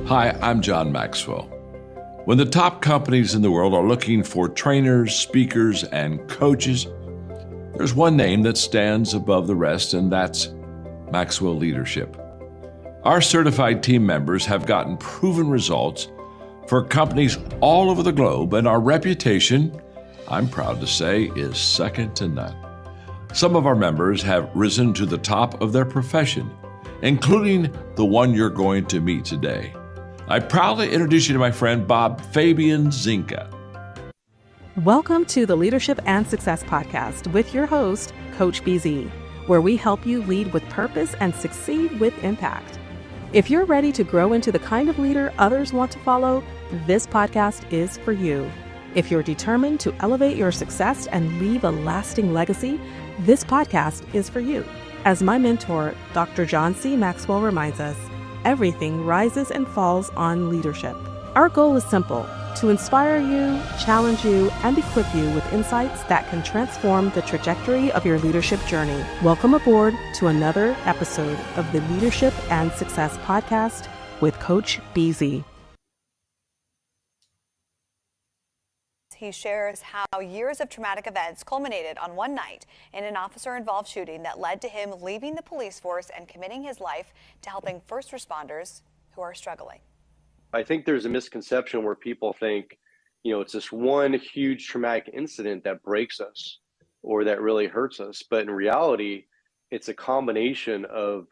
Hi, I'm John Maxwell. When the top companies in the world are looking for trainers, speakers, and coaches, there's one name that stands above the rest, and that's Maxwell Leadership. Our certified team members have gotten proven results for companies all over the globe, and our reputation, I'm proud to say, is second to none. Some of our members have risen to the top of their profession, including the one you're going to meet today. I proudly introduce you to my friend Bob Fabian Zinka. Welcome to the Leadership and Success Podcast with your host, Coach BZ, where we help you lead with purpose and succeed with impact. If you're ready to grow into the kind of leader others want to follow, this podcast is for you. If you're determined to elevate your success and leave a lasting legacy, this podcast is for you. As my mentor, Dr. John C. Maxwell reminds us, everything rises and falls on leadership. Our goal is simple: to inspire you, challenge you, and equip you with insights that can transform the trajectory of your leadership journey. Welcome aboard to another episode of the Leadership and Success Podcast with Coach BZ. He shares how years of traumatic events culminated on one night in an officer-involved shooting that led to him leaving the police force and committing his life to helping first responders who are struggling. I think there's a misconception where people think, it's this one huge traumatic incident that breaks us or that really hurts us. But in reality, it's a combination of,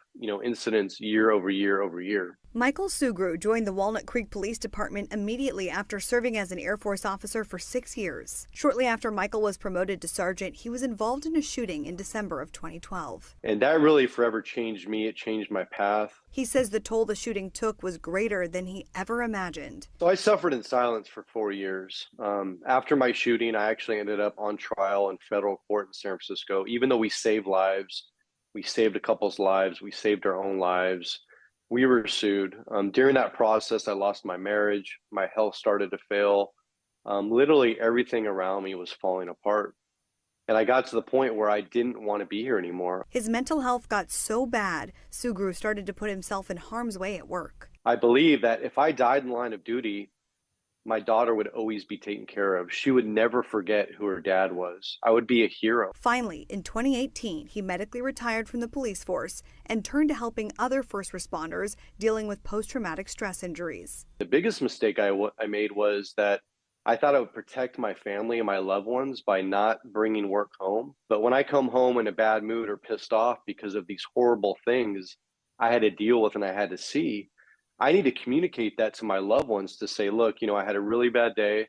incidents year over year over year. Michael Sugrue joined the Walnut Creek Police Department immediately after serving as an Air Force officer for 6 years. Shortly after Michael was promoted to sergeant, he was involved in a shooting in December of 2012. And that really forever changed me. It changed my path. He says the toll the shooting took was greater than he ever imagined. So I suffered in silence for 4 years. After my shooting, I actually ended up on trial in federal court in San Francisco. Even though we saved lives, we saved a couple's lives, we saved our own lives, we were sued. During that process, I lost my marriage. My health started to fail. Literally everything around me was falling apart. And I got to the point where I didn't want to be here anymore. His mental health got so bad, Sugrue started to put himself in harm's way at work. I believe that if I died in the line of duty, my daughter would always be taken care of. She would never forget who her dad was. I would be a hero. Finally, in 2018, he medically retired from the police force and turned to helping other first responders dealing with post-traumatic stress injuries. The biggest mistake I made was that I thought I would protect my family and my loved ones by not bringing work home. But when I come home in a bad mood or pissed off because of these horrible things I had to deal with and I had to see, I need to communicate that to my loved ones to say, look, I had a really bad day.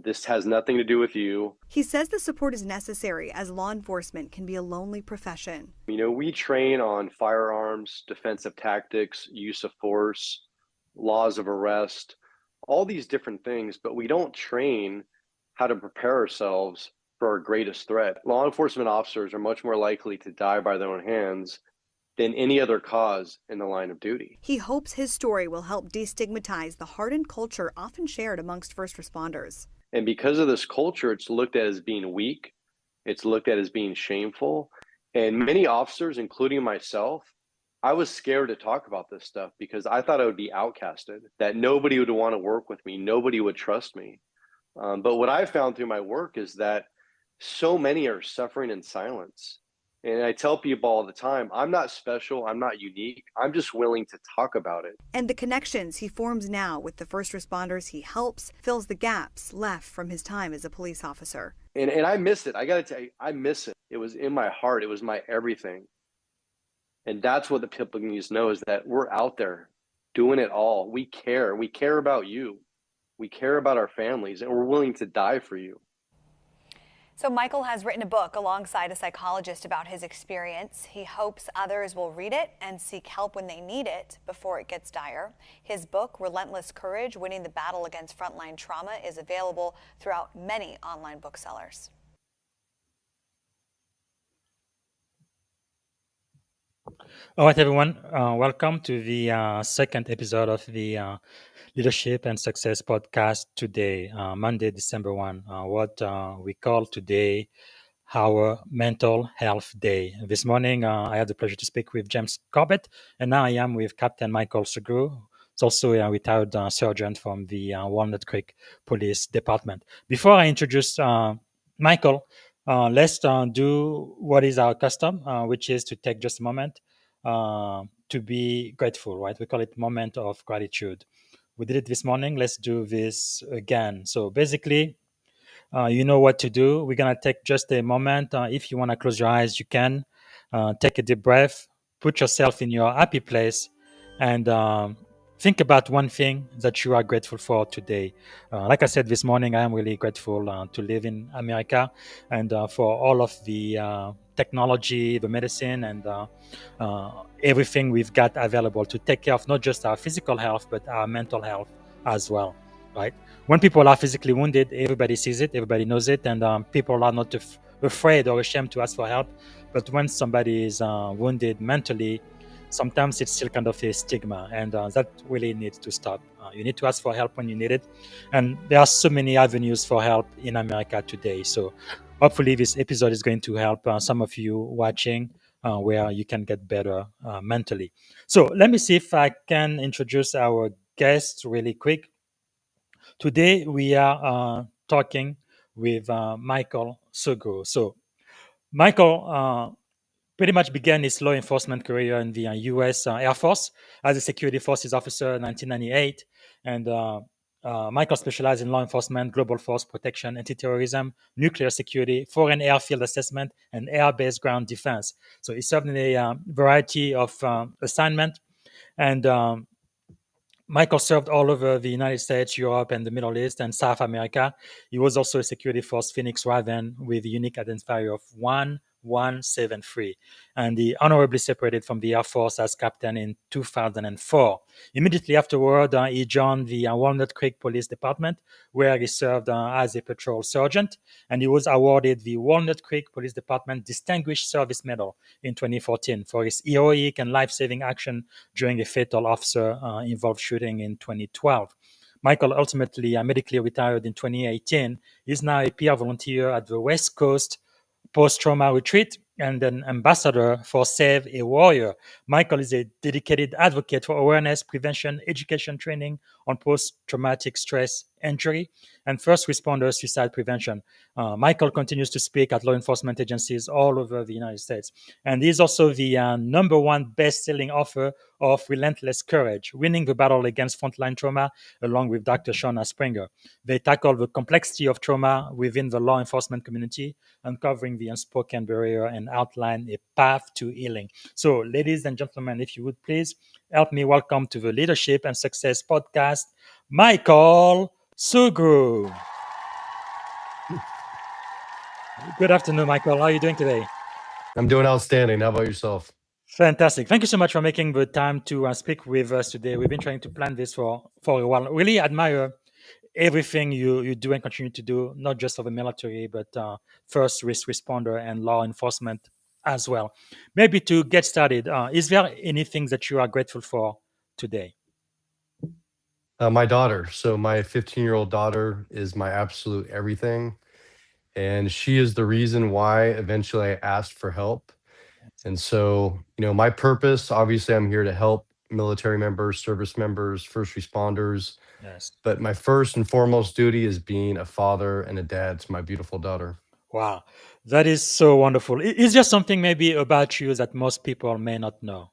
This has nothing to do with you. He says the support is necessary as law enforcement can be a lonely profession. We train on firearms, defensive tactics, use of force, laws of arrest, all these different things, but we don't train how to prepare ourselves for our greatest threat. Law enforcement officers are much more likely to die by their own hands than any other cause in the line of duty. He hopes his story will help destigmatize the hardened culture often shared amongst first responders. And because of this culture, it's looked at as being weak. It's looked at as being shameful. And many officers, including myself, I was scared to talk about this stuff because I thought I would be outcasted, that nobody would want to work with me. Nobody would trust me. But what I found through my work is that so many are suffering in silence. And I tell people all the time, I'm not special, I'm not unique, I'm just willing to talk about it. And the connections he forms now with the first responders he helps fills the gaps left from his time as a police officer. And I miss it. I got to tell you, I miss it. It was in my heart. It was my everything. And that's what the people need to know is that we're out there doing it all. We care. We care about you. We care about our families, and we're willing to die for you. So Michael has written a book alongside a psychologist about his experience. He hopes others will read it and seek help when they need it before it gets dire. His book, Relentless Courage, Winning the Battle Against Frontline Trauma, is available throughout many online booksellers. All right, everyone. Welcome to the second episode of the Leadership and Success podcast today, Monday, December 1, what we call today our Mental Health Day. This morning, I had the pleasure to speak with James Corbett, and now I am with Captain Michael Sugrue. It's also a retired sergeant from the Walnut Creek Police Department. Before I introduce Michael, let's do what is our custom, which is to take just a moment to be grateful, right? We call it moment of gratitude. We did it this morning. Let's do this again. So basically, you know what to do. We're going to take just a moment. If you want to close your eyes, you can. Take a deep breath, put yourself in your happy place, and think about one thing that you are grateful for today. Like I said this morning, I am really grateful to live in America and for all of the technology, the medicine, and everything we've got available to take care of not just our physical health, but our mental health as well, right? When people are physically wounded, everybody sees it, everybody knows it, and people are not afraid or ashamed to ask for help. But when somebody is wounded mentally, sometimes it's still kind of a stigma, and that really needs to stop. You need to ask for help when you need it, and there are so many avenues for help in America today. So hopefully this episode is going to help some of you watching where you can get better mentally. So let me see if I can introduce our guest really quick. Today we are talking with Michael Sugrue. So Michael pretty much began his law enforcement career in the U.S. Air Force as a security forces officer in 1998, and Michael specialized in law enforcement, global force protection, anti-terrorism, nuclear security, foreign airfield assessment, and air-based ground defense. So he served in a variety of assignments, and Michael served all over the United States, Europe, and the Middle East and South America. He was also a security force Phoenix Raven with a unique identifier of 1173. And he honorably separated from the Air Force as captain in 2004. Immediately afterward, he joined the Walnut Creek Police Department, where he served as a patrol sergeant. And he was awarded the Walnut Creek Police Department Distinguished Service Medal in 2014 for his heroic and life-saving action during a fatal officer-involved shooting in 2012. Michael ultimately medically retired in 2018. He's now a peer volunteer at the West Coast Post-Trauma Retreat and an ambassador for Save a Warrior. Michael is a dedicated advocate for awareness, prevention, education training on post-traumatic stress injury and first responder suicide prevention. Michael continues to speak at law enforcement agencies all over the United States. And he's also the number one best-selling author of Relentless Courage, Winning the Battle Against Frontline Trauma, along with Dr. Shauna Springer. They tackle the complexity of trauma within the law enforcement community, uncovering the unspoken barrier and outline a path to healing. So, ladies and gentlemen, if you would please help me welcome to the Leadership and Success Podcast, Michael Sugrue. Good afternoon, Michael. How are you doing today? I'm doing outstanding. How about yourself? Fantastic. Thank you so much for making the time to speak with us today. We've been trying to plan this for a while. Really admire everything you do and continue to do, not just for the military, but first responder and law enforcement as well. Maybe to get started, is there anything that you are grateful for today? My daughter. So my 15-year-old daughter is my absolute everything. And she is the reason why eventually I asked for help. And so, my purpose, obviously, I'm here to help military members, service members, first responders. Yes. But my first and foremost duty is being a father and a dad to my beautiful daughter. Wow. That is so wonderful. Is there something maybe about you that most people may not know?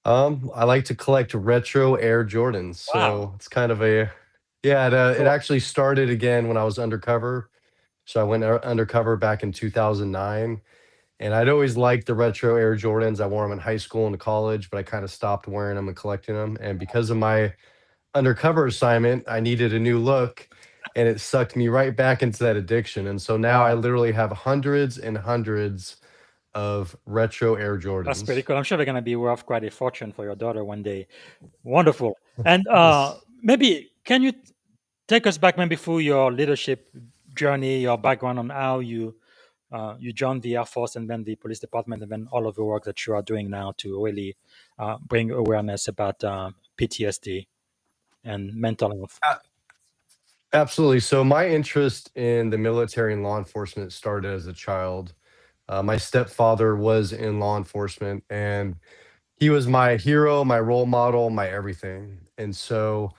I like to collect retro Air Jordans. So Wow. it's kind of it Cool. actually started again when I was undercover. So I went undercover back in 2009. And I'd always liked the retro Air Jordans. I wore them in high school and college, but I kind of stopped wearing them and collecting them. And because of my undercover assignment, I needed a new look, and it sucked me right back into that addiction. And so now I Wow. literally have hundreds and hundreds of retro Air That's pretty Jordans. cool. I'm sure they're going to be worth quite a fortune for your daughter one day. Wonderful. And Yes. maybe can you take us back maybe through your leadership journey, your background on how you joined the Air Force and then the police department, and then all of the work that you are doing now to really bring awareness about PTSD and mental health. A- Absolutely. So my interest in the military and law enforcement started as a child. My stepfather was in law enforcement, and he was my hero, my role model, my everything. And so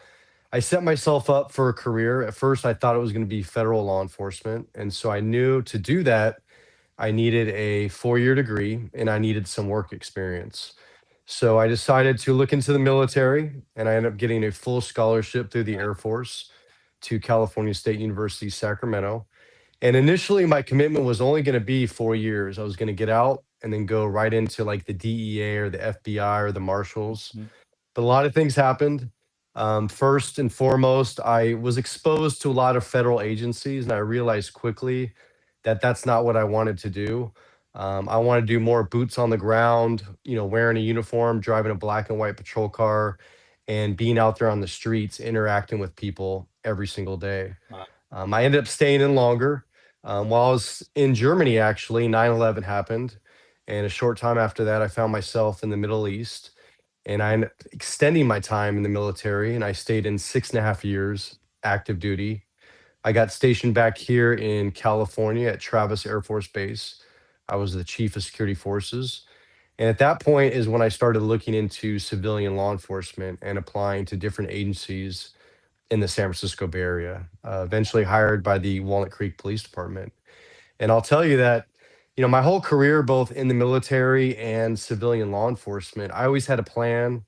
I set myself up for a career. At first, I thought it was going to be federal law enforcement. And so I knew to do that, I needed a 4-year degree and I needed some work experience. So I decided to look into the military, and I ended up getting a full scholarship through the Air Force to California State University, Sacramento. And initially, my commitment was only going to be 4 years. I was going to get out and then go right into like the DEA or the FBI or the Marshals. Mhm. But a lot of things happened. First and foremost, I was exposed to a lot of federal agencies, and I realized quickly that that's not what I wanted to do. I want to do more boots on the ground, wearing a uniform, driving a black and white patrol car, and being out there on the streets, interacting with people every single day. Wow. I ended up staying in longer. While I was in Germany, actually, 9/11 happened. And a short time after that, I found myself in the Middle East. And I ended up extending my time in the military, and I stayed in 6.5 years active duty. I got stationed back here in California at Travis Air Force Base. I was the chief of security forces. And at that point is when I started looking into civilian law enforcement and applying to different agencies in the San Francisco Bay Area, eventually hired by the Walnut Creek Police Department. And I'll tell you that, my whole career, both in the military and civilian law enforcement, I always had a plan.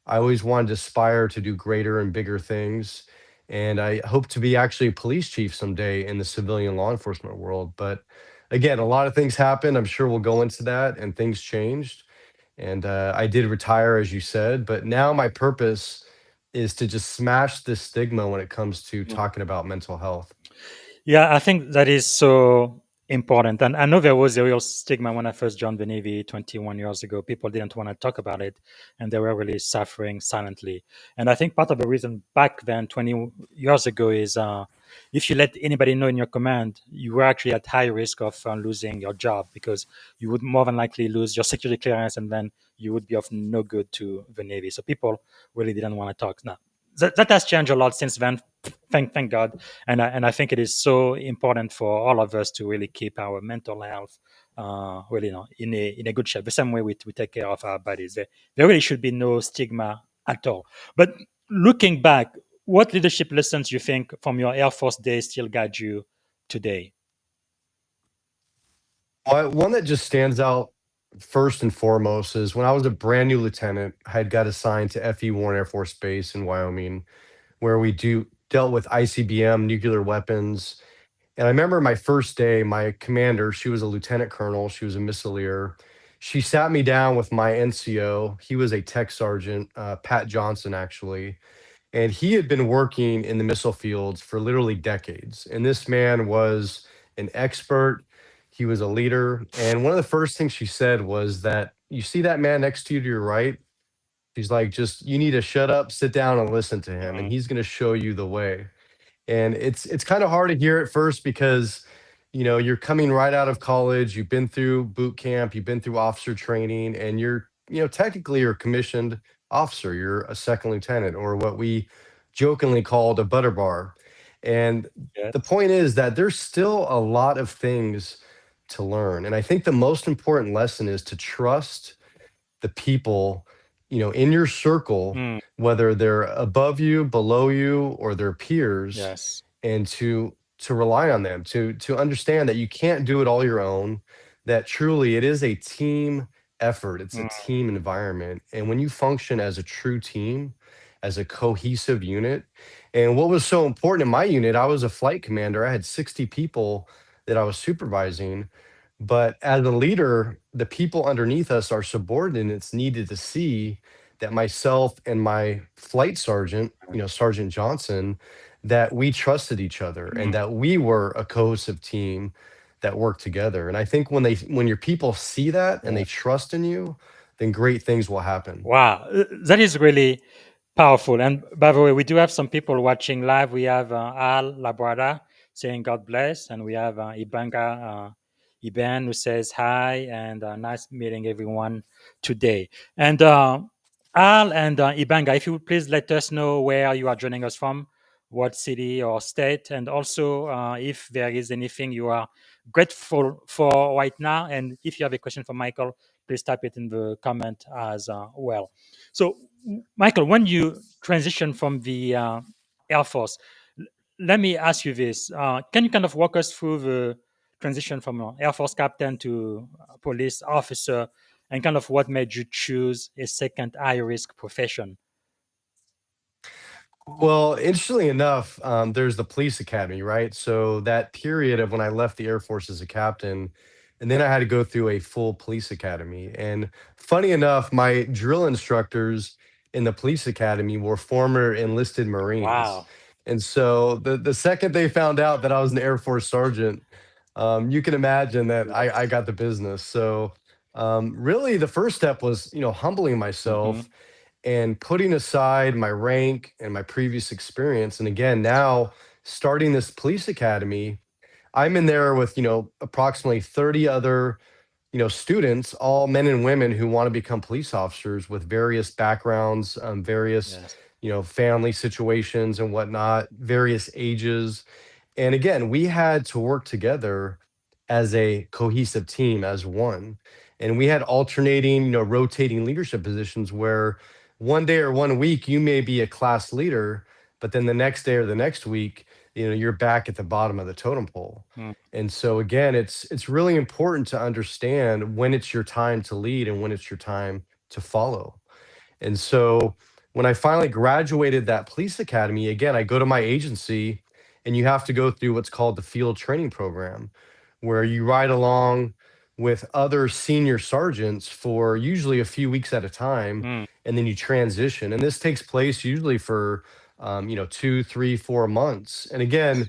I always wanted to aspire to do greater and bigger things. And I hope to be actually a police chief someday in the civilian law enforcement world. But again, a lot of things happened. I'm sure we'll go into that, and things changed. And I did retire, as you said, but now my purpose is to just smash this stigma when it comes to talking about mental health. Yeah, I think that is so important. And I know there was a real stigma when I first joined the Navy 21 years ago. People didn't want to talk about it, and they were really suffering silently. And I think part of the reason back then, 20 years ago, is if you let anybody know in your command, you were actually at high risk of losing your job, because you would more than likely lose your security clearance, and then you would be of no good to the Navy. So people really didn't want to talk. Now, that has changed a lot since then. Thank God. And I think it is so important for all of us to really keep our mental health really, in a good shape. The same way we take care of our bodies. There really should be no stigma at all. But looking back, what leadership lessons you think from your Air Force days still guide you today? Well, one that just stands out first and foremost is when I was a brand new lieutenant, I had got assigned to FE Warren Air Force Base in Wyoming, where we dealt with ICBM, nuclear weapons. And I remember my first day, my commander, she was a lieutenant colonel, she was a missileer. She sat me down with my NCO. He was a tech sergeant, Pat Johnson, actually. And he had been working in the missile fields for literally decades. And this man was an expert. He was a leader. And one of the first things she said was that, you see that man next to you to your right? She's like, just, you need to shut up, sit down, and listen to him. And Mhm. he's going to show you the way. And it's kind of hard to hear at first because, you're coming right out of college, you've been through boot camp, you've been through officer training, and technically you're a commissioned officer, you're a second lieutenant, or what we jokingly called a butter bar. And the Yes. point is that there's still a lot of things to learn. And I think the most important lesson is to trust the people, in your circle, Mm, whether they're above you, below you, or their peers, yes. and to rely on them, to understand that you can't do it all your own, that truly it is a team effort, it's a Mm, team environment. And when you function as a true team, as a cohesive unit, and what was so important in my unit, I was a flight commander, I had 60 people that I was supervising. But as a leader, the people underneath us, our subordinates, needed to see that myself and my flight sergeant, Sergeant Johnson, that we trusted each other and mm, that we were a cohesive team that worked together. And I think when your people see that and they yeah. trust in you, then great things will happen. Wow, that is really powerful. And by the way, we do have some people watching live. We have Al Labrada saying God bless, and we have Iben who says hi and nice meeting everyone today. And Al and Ibanga, if you would please let us know where you are joining us from, what city or state, and also if there is anything you are grateful for right now. And if you have a question for Michael, please type it in the comment as well. So, Michael, when you transition from the Air Force, let me ask you this. Can you kind of walk us through the transition from Air Force captain to police officer and kind of what made you choose a second high risk profession? Well, interestingly enough, there's the police academy, right? So that period of when I left the Air Force as a captain, and then I had to go through a full police academy. And funny enough, my drill instructors in the police academy were former enlisted Marines. Wow. And so the second they found out that I was an Air Force sergeant, you can imagine that I got the business. So really, the first step was, humbling Hmm. myself and putting aside my rank and my previous experience. And again, now starting this police academy, I'm in there with, approximately 30 other, students, all men and women who want to become police officers with various backgrounds, various, Yes. family situations and whatnot, various ages. And again, we had to work together as a cohesive team, as one. And we had alternating, rotating leadership positions where one day or one week you may be a class leader, but then the next day or the next week, you're back at the bottom of the totem pole. Mm. And so again, it's really important to understand when it's your time to lead and when it's your time to follow. And so when I finally graduated that police academy, again, I go to my agency and you have to go through what's called the field training program, where you ride along with other senior sergeants for usually a few weeks at a time, Mm. and then you transition. And this takes place usually for 2, 3, 4 months. And again,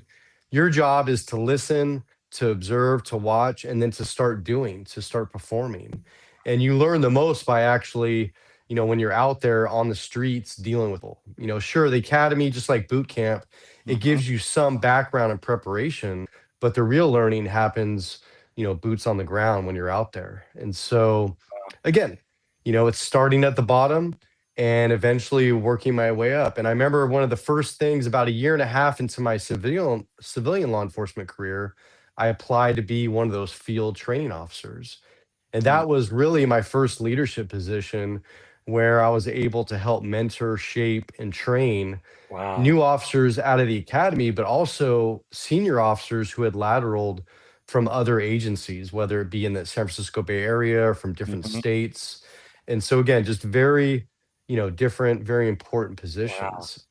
your job is to listen, to observe, to watch, and then to start doing, to start performing. And you learn the most by actually, when you're out there on the streets dealing with people. Sure, the academy, just like boot camp, it Hmm. gives you some background and preparation, but the real learning happens, boots on the ground when you're out there. And so, again, it's starting at the bottom and eventually working my way up. And I remember one of the first things about a year and a half into my civilian law enforcement career, I applied to be one of those field training officers. And Mm. that was really my first leadership position where I was able to help mentor, shape, and train Wow. new officers out of the academy, but also senior officers who had lateraled from other agencies, whether it be in the San Francisco Bay Area or from different Hmm. states. And so, again, just very, different, very important Wow. positions.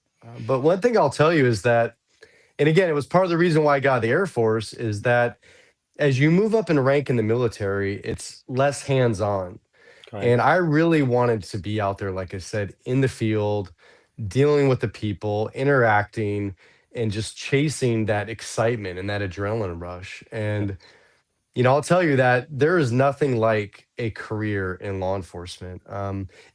But one thing I'll tell you is that, and again, it was part of the reason why I got out of the Air Force, is that as you move up in rank in the military, it's less hands on. Correct. And I really wanted to be out there, like I said, in the field, dealing with the people, interacting, and just chasing that excitement and that adrenaline rush. Yeah. And I'll tell you that there is nothing like a career in law enforcement.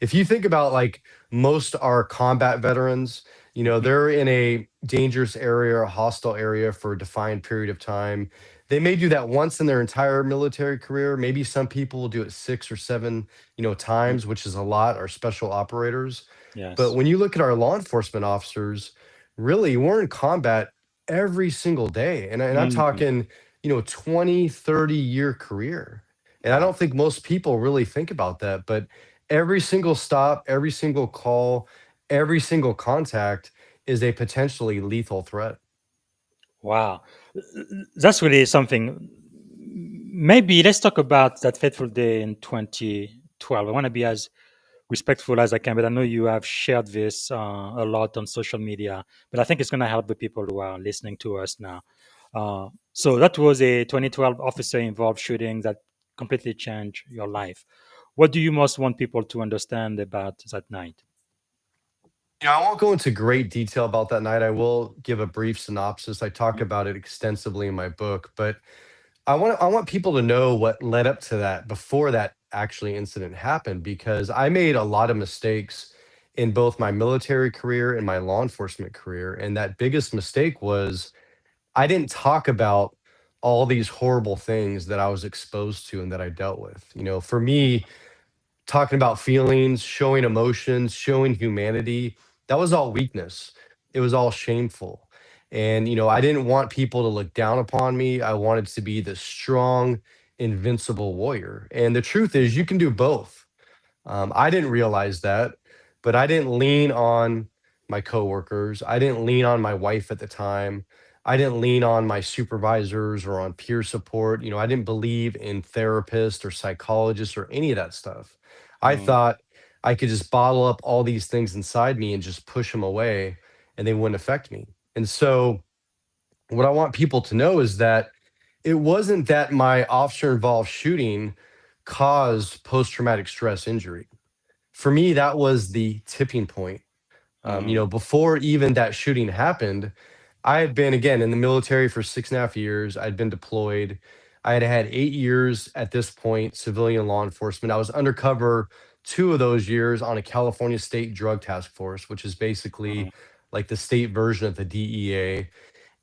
If you think about like most are combat veterans, Mhm. they're in a dangerous area or a hostile area for a defined period of time. They may do that once in their entire military career. Maybe some people will do it 6 or 7, Mm. times, which is a lot, are special operators. But Yes. when you look at our law enforcement officers, really, we're in combat every single day. And I'm Mm. talking 20, 30-year career. And I Wow. don't think most people really think about that, but every single stop, every single call, every single contact is a potentially lethal threat. Wow. That's really something. Maybe let's talk about that fateful day in 2012. I want to be as respectful as I can, but I know you have shared this a lot on social media, but I think it's going to help the people who are listening to us now. So that was a 2012 officer involved shooting that completely changed your life. What do you most want people to understand about that night? I won't go into great detail about that night. I will give a brief synopsis. I talk Mhm. about it extensively in my book, but I want people to know what led up to that before that actually incident happened, because I made a lot of mistakes in both my military career and my law enforcement career. And that biggest mistake was I didn't talk about all these horrible things that I was exposed to and that I dealt with. For me, talking about feelings, showing emotions, showing humanity, that was all weakness. It was all shameful. And, I didn't want people to look down upon me. I wanted to be the strong, invincible warrior. And the truth is, you can do both. I didn't realize that, but I didn't lean on my coworkers. I didn't lean on my wife at the time. I didn't lean on my supervisors or on peer support. I didn't believe in therapists or psychologists or any of that stuff. I Mm, thought I could just bottle up all these things inside me and just push them away and they wouldn't affect me. And so, what I want people to know is that it wasn't that my officer involved shooting caused post traumatic stress injury. For me, that was the tipping point. mm, Before even that shooting happened, I had been again in the military for 6.5 years. I'd been deployed. I had had 8 years at this point, civilian law enforcement. I was undercover 2 of those years on a California state drug task force, which is mm. basically like the state version of the DEA,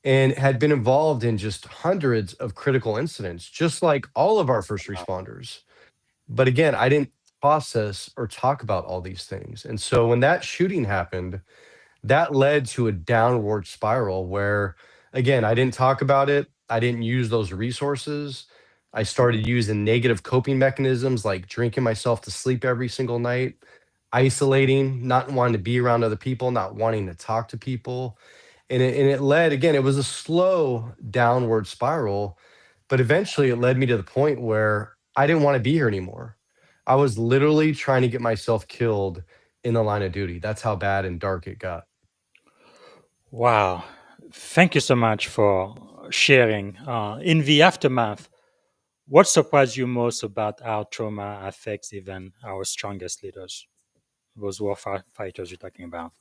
and had been involved in just hundreds of critical incidents, just like all of our first responders. But again, I didn't process or talk about all these things. And so when that shooting happened, that led to a downward spiral where, again, I didn't talk about it. I didn't use those resources. I started using negative coping mechanisms like drinking myself to sleep every single night, isolating, not wanting to be around other people, not wanting to talk to people. And it led, again, it was a slow downward spiral, but eventually it led me to the point where I didn't want to be here anymore. I was literally trying to get myself killed in the line of duty. That's how bad and dark it got. Wow. Thank you so much for sharing. In the aftermath, what surprised you most about how trauma affects even our strongest leaders, those war fighters you're talking about?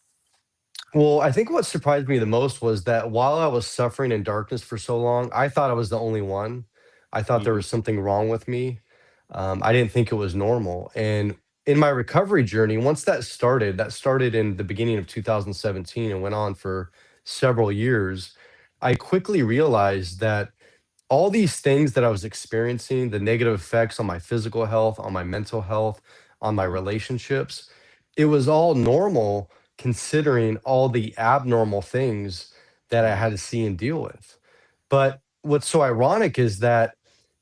Well, I think what surprised me the most was that while I was suffering in darkness for so long, I thought I was the only one. I thought there Mm, was something wrong with me. I didn't think it was normal. And in my recovery journey, once that started in the beginning of 2017 and went on for several years. I quickly realized that all these things that I was experiencing, the negative effects on my physical health, on my mental health, on my relationships, it was all normal considering all the abnormal things that I mm, had to see and deal with. But what's so ironic is that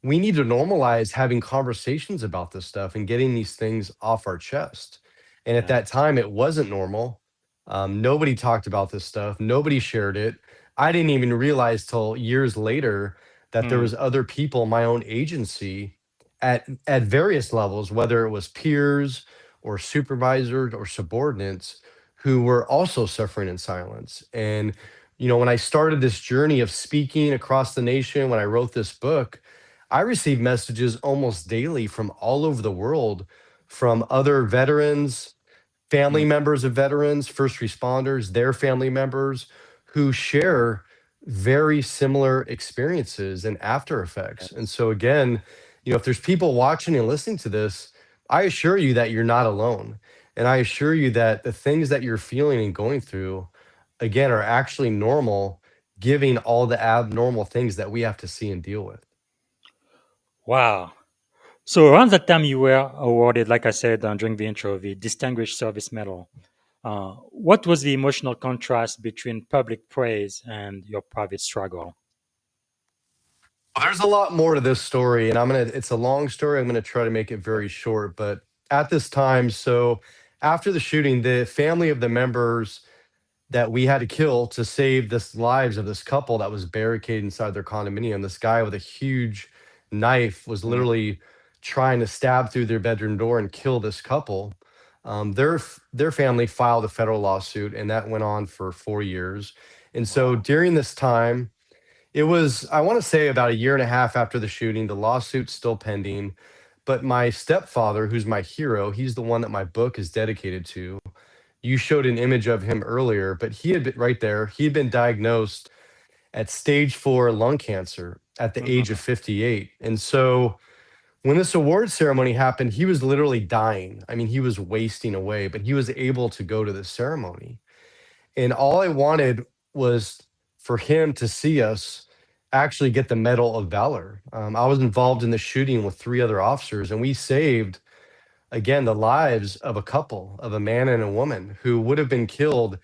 we need to normalize having conversations about this stuff and getting these things off our chest. And at yeah. that time, it wasn't normal. Nobody talked about this stuff. Nobody shared it. I didn't even realize till years later that there Mm, was other people in my own agency at various levels, whether it was peers or supervisors or subordinates, who were also suffering in silence. And when I started this journey of speaking across the nation, when I wrote this book, I received messages almost daily from all over the world, from other veterans, family mm, members of veterans, first responders, their family members who share very similar experiences and after effects. And yes. so, again, if there's people watching and listening to this, I assure you that you're not alone. And I assure you that the things that you're feeling and going through, again, are actually normal, giving all the abnormal things that we have to see and deal with. Wow. So around that time, you were awarded, like I said during the intro, the Distinguished Service Medal. What was the emotional contrast between public praise and your private struggle? Well, there's a lot more to this story, and it's a long story. I'm gonna try to make it very short. But at this time, so after the shooting, the family of the members that we had to kill to save the lives of this couple that was barricaded inside their condominium, this guy with a huge knife was Mm, literally trying to stab through their bedroom door and kill this couple. Their family filed a federal lawsuit, and that went on for 4 years. And so wow. during this time, it was, I want to say, about a year and a half after the shooting. The lawsuit's still pending. But my stepfather, who's my hero, he's the one that my book is dedicated to. You showed an image of him earlier, but he had been right there. He had been diagnosed at stage 4 lung cancer at the age of Mm, 58. And so when this award ceremony happened, he was literally dying. I mean, he was wasting away, but he was able to go to the ceremony. And all I wanted was for him to see us actually get the Medal of Valor. I was involved in the shooting with 3 other officers, and we saved, again, the lives of a couple, of a man and a woman who would have been killed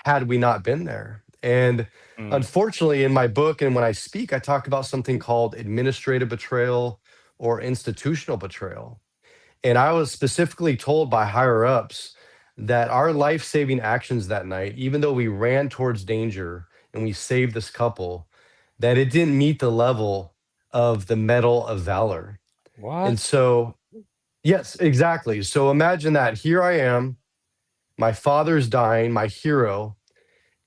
had we not been there. And Mm. unfortunately, in my book and when I speak, I talk about something called administrative betrayal or institutional betrayal. And I was specifically told by higher ups that our life saving actions that night, even though we ran towards danger and we saved this couple, that it didn't meet the level of the Medal of Valor. And What? so, yes, exactly. So imagine that here I am, my father's dying, my hero,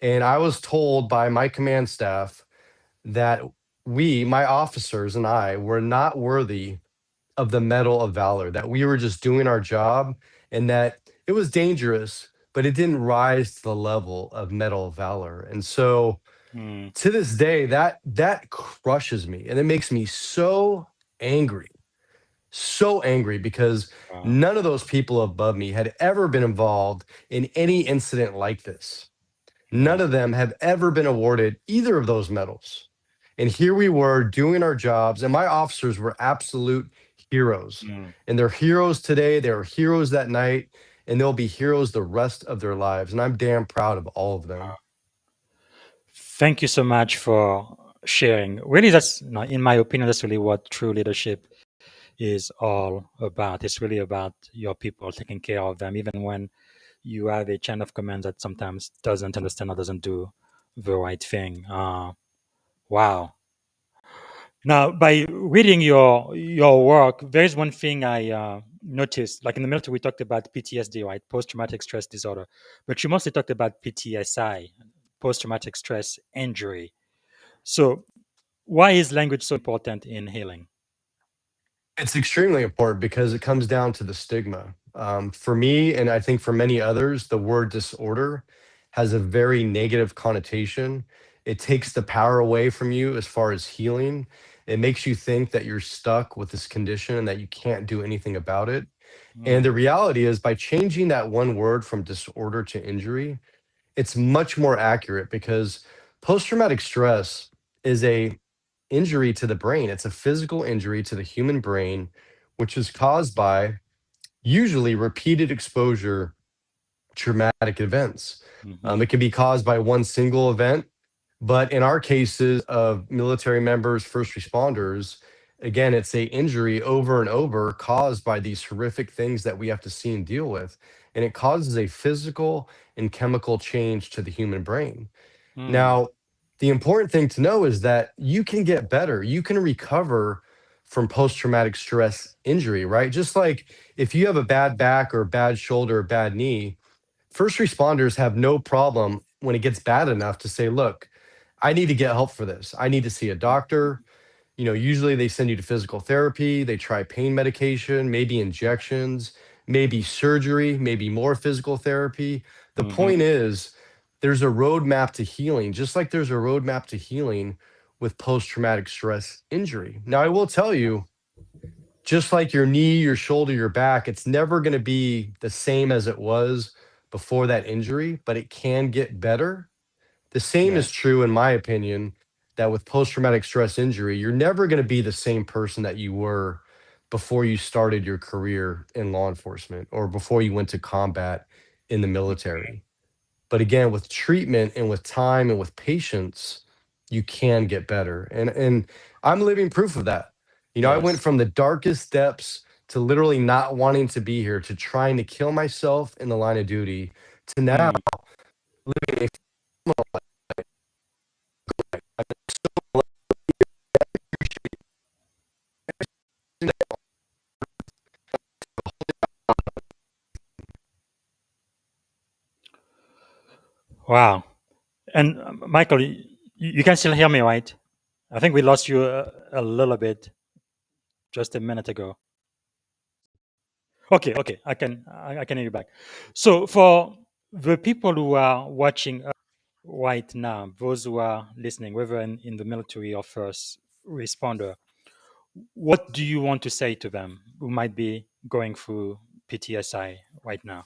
and I was told by my command staff that we, my officers and I, were not worthy of the Medal of Valor, that we were just doing our job and that it was dangerous, but it didn't rise to the level of Medal of Valor. And so Mm. to this day, that crushes me and it makes me so angry because Wow. none of those people above me had ever been involved in any incident like this. None Yeah. of them have ever been awarded either of those medals. And here we were doing our jobs, and my officers were absolute heroes. Mm. And they're heroes today. They were heroes that night, and they'll be heroes the rest of their lives. And I'm damn proud of all of them. Thank you so much for sharing. Really, that's, in my opinion, that's really what true leadership is all about. It's really about your people, taking care of them, even when you have a chain of command that sometimes doesn't understand or doesn't do the right thing. Wow. Now, by reading your work, there is one thing I noticed. Like in the military, we talked about PTSD, right? Post traumatic stress disorder, but you mostly talked about PTSI, post traumatic stress injury. So, why is language so important in healing? It's extremely important because it comes down to the stigma. For me, and I think for many others, the word disorder has a very negative connotation. It takes the power away from you as far as healing. It makes you think that you're stuck with this condition and that you can't do anything about it. And Mm. the reality is, by changing that one word from disorder to injury, it's much more accurate because post traumatic stress is a injury to the brain. It's a physical injury to the human brain, which is caused by usually repeated exposure to traumatic events. Hmm. It can be caused by one single event, but in our cases of military members, first responders, again, it's a injury over and over caused by these horrific things that we have to see and deal with. And it causes a physical and chemical change to the human brain. Mm. Now, the important thing to know is that you can get better. You can recover from post traumatic stress injury, right? Just like if you have a bad back or bad shoulder or bad knee, first responders have no problem when it gets bad enough to say, look, I need to get help for this. I need to see a doctor. Usually they send you to physical therapy, they try pain medication, maybe injections, maybe surgery, maybe more physical therapy. The Hmm. point is, there's a roadmap to healing, just like there's a roadmap to healing with post traumatic stress injury. Now, I will tell you, just like your knee, your shoulder, your back, it's never going to be the same as it was before that injury, but it can get better. The same is Yes. true, in my opinion, that with post traumatic stress injury, you're never going to be the same person that you were before you started your career in law enforcement or before you went to combat in the military. But again, with treatment and with time and with patience, you can get better. And I'm living proof of that. I went Yes. from the darkest depths to literally not wanting to be here to trying to kill myself in the line of duty to now Mm. living a Wow. And Michael, you can still hear me, right? I think we lost you a little bit just a minute ago. Okay, okay, I can hear you back. So for the people who are watching right now, those who are listening, whether in the military or first responder, what do you want to say to them who might be going through PTSI right now?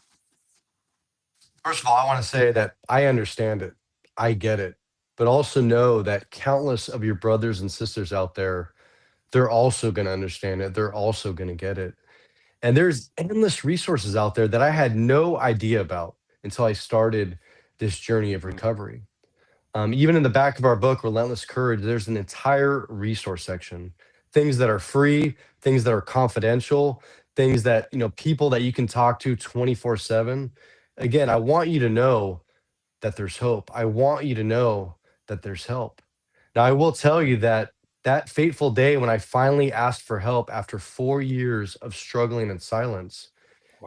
First of all, I want to say that I understand it. I get it. But also know that countless of your brothers and sisters out there, they're also going to understand it. They're also going to get it. And there's endless resources out there that I had no idea about until I started this journey of recovery. Even in the back of our book, Relentless Courage, there's an entire resource section. Things that are free, things that are confidential, things that, people that you can talk to 24/7. Again, I want you to know that there's hope. I want you to know that there's help. Now, I will tell you that that fateful day when I finally asked for help after 4 years of struggling in silence,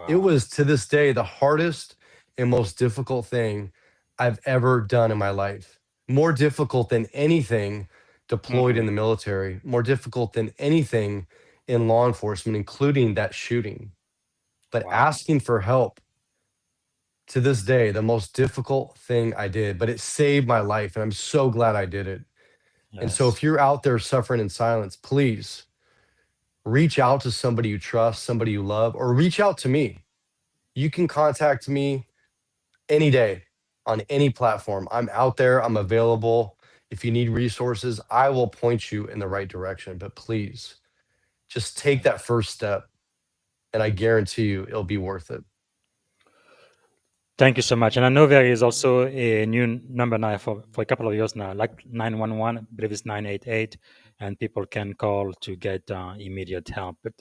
it Wow. was to this day the hardest and most difficult thing I've ever done in my life. More difficult than anything deployed in Mm, the military, more difficult than anything in law enforcement, including that shooting. But wow. asking for help, to this day, the most difficult thing I did, but it saved my life. And I'm so glad I did it. And so Yes. if you're out there suffering in silence, please reach out to somebody you trust, somebody you love, or reach out to me. You can contact me any day on any platform. I'm out there, I'm available. If you need resources, I will point you in the right direction. But please just take that first step, and I guarantee you it'll be worth it. Thank you so much. And I know there is also a new number now for a couple of years now, like 911, I believe it's 988, and people can call to get immediate help. But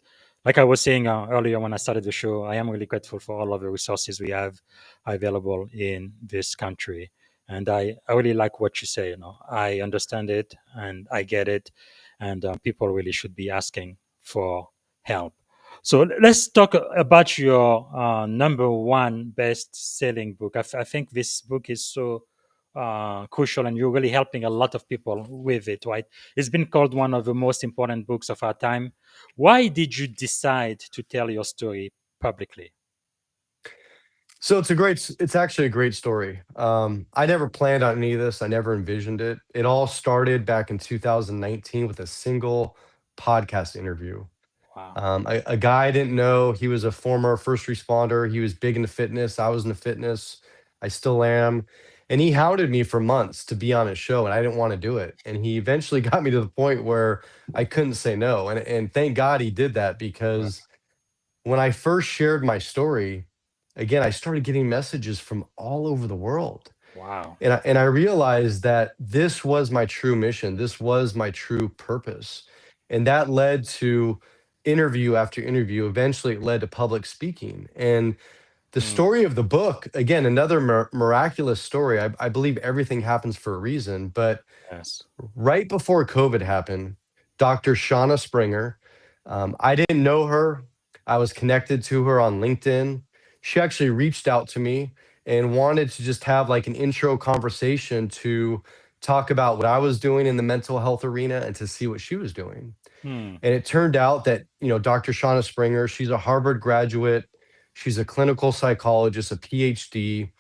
like I was saying earlier when I started the show, I am really grateful for all of the resources we have available in this country. And I really like what you say. I understand it and I get it. And people really should be asking for help. So let's talk about your number one best-selling book. I think this book is so crucial, and you're really helping a lot of people with it, right? It's been called one of the most important books of our time. Why did you decide to tell your story publicly? So it's actually a great story. I never planned on any of this. I never envisioned it. It all started back in 2019 with a single podcast interview. Wow. A guy I didn't know. He was a former first responder. He was big into fitness. I was into fitness. I still am. And he hounded me for months to be on his show, and I didn't want to do it. And he eventually got me to the point where I couldn't say no. And thank God he did that, Wow. because when I first shared my story, again, I started getting messages from all over the world. Wow. And I realized that this was my true mission. This was my true purpose. And that led to interview after interview. Eventually, it led to public speaking. And the Mm, story of the book, again, another miraculous story. I believe everything happens for a reason. But yes. right before COVID happened, Dr. Shauna Springer, I didn't know her. I was connected to her on LinkedIn. She actually reached out to me and wanted to just have like an intro conversation to talk about what I was doing in the mental health arena and to see what she was doing. Hmm. And it turned out that, Dr. Shauna Springer, she's a Harvard graduate. She's a clinical psychologist, a PhD,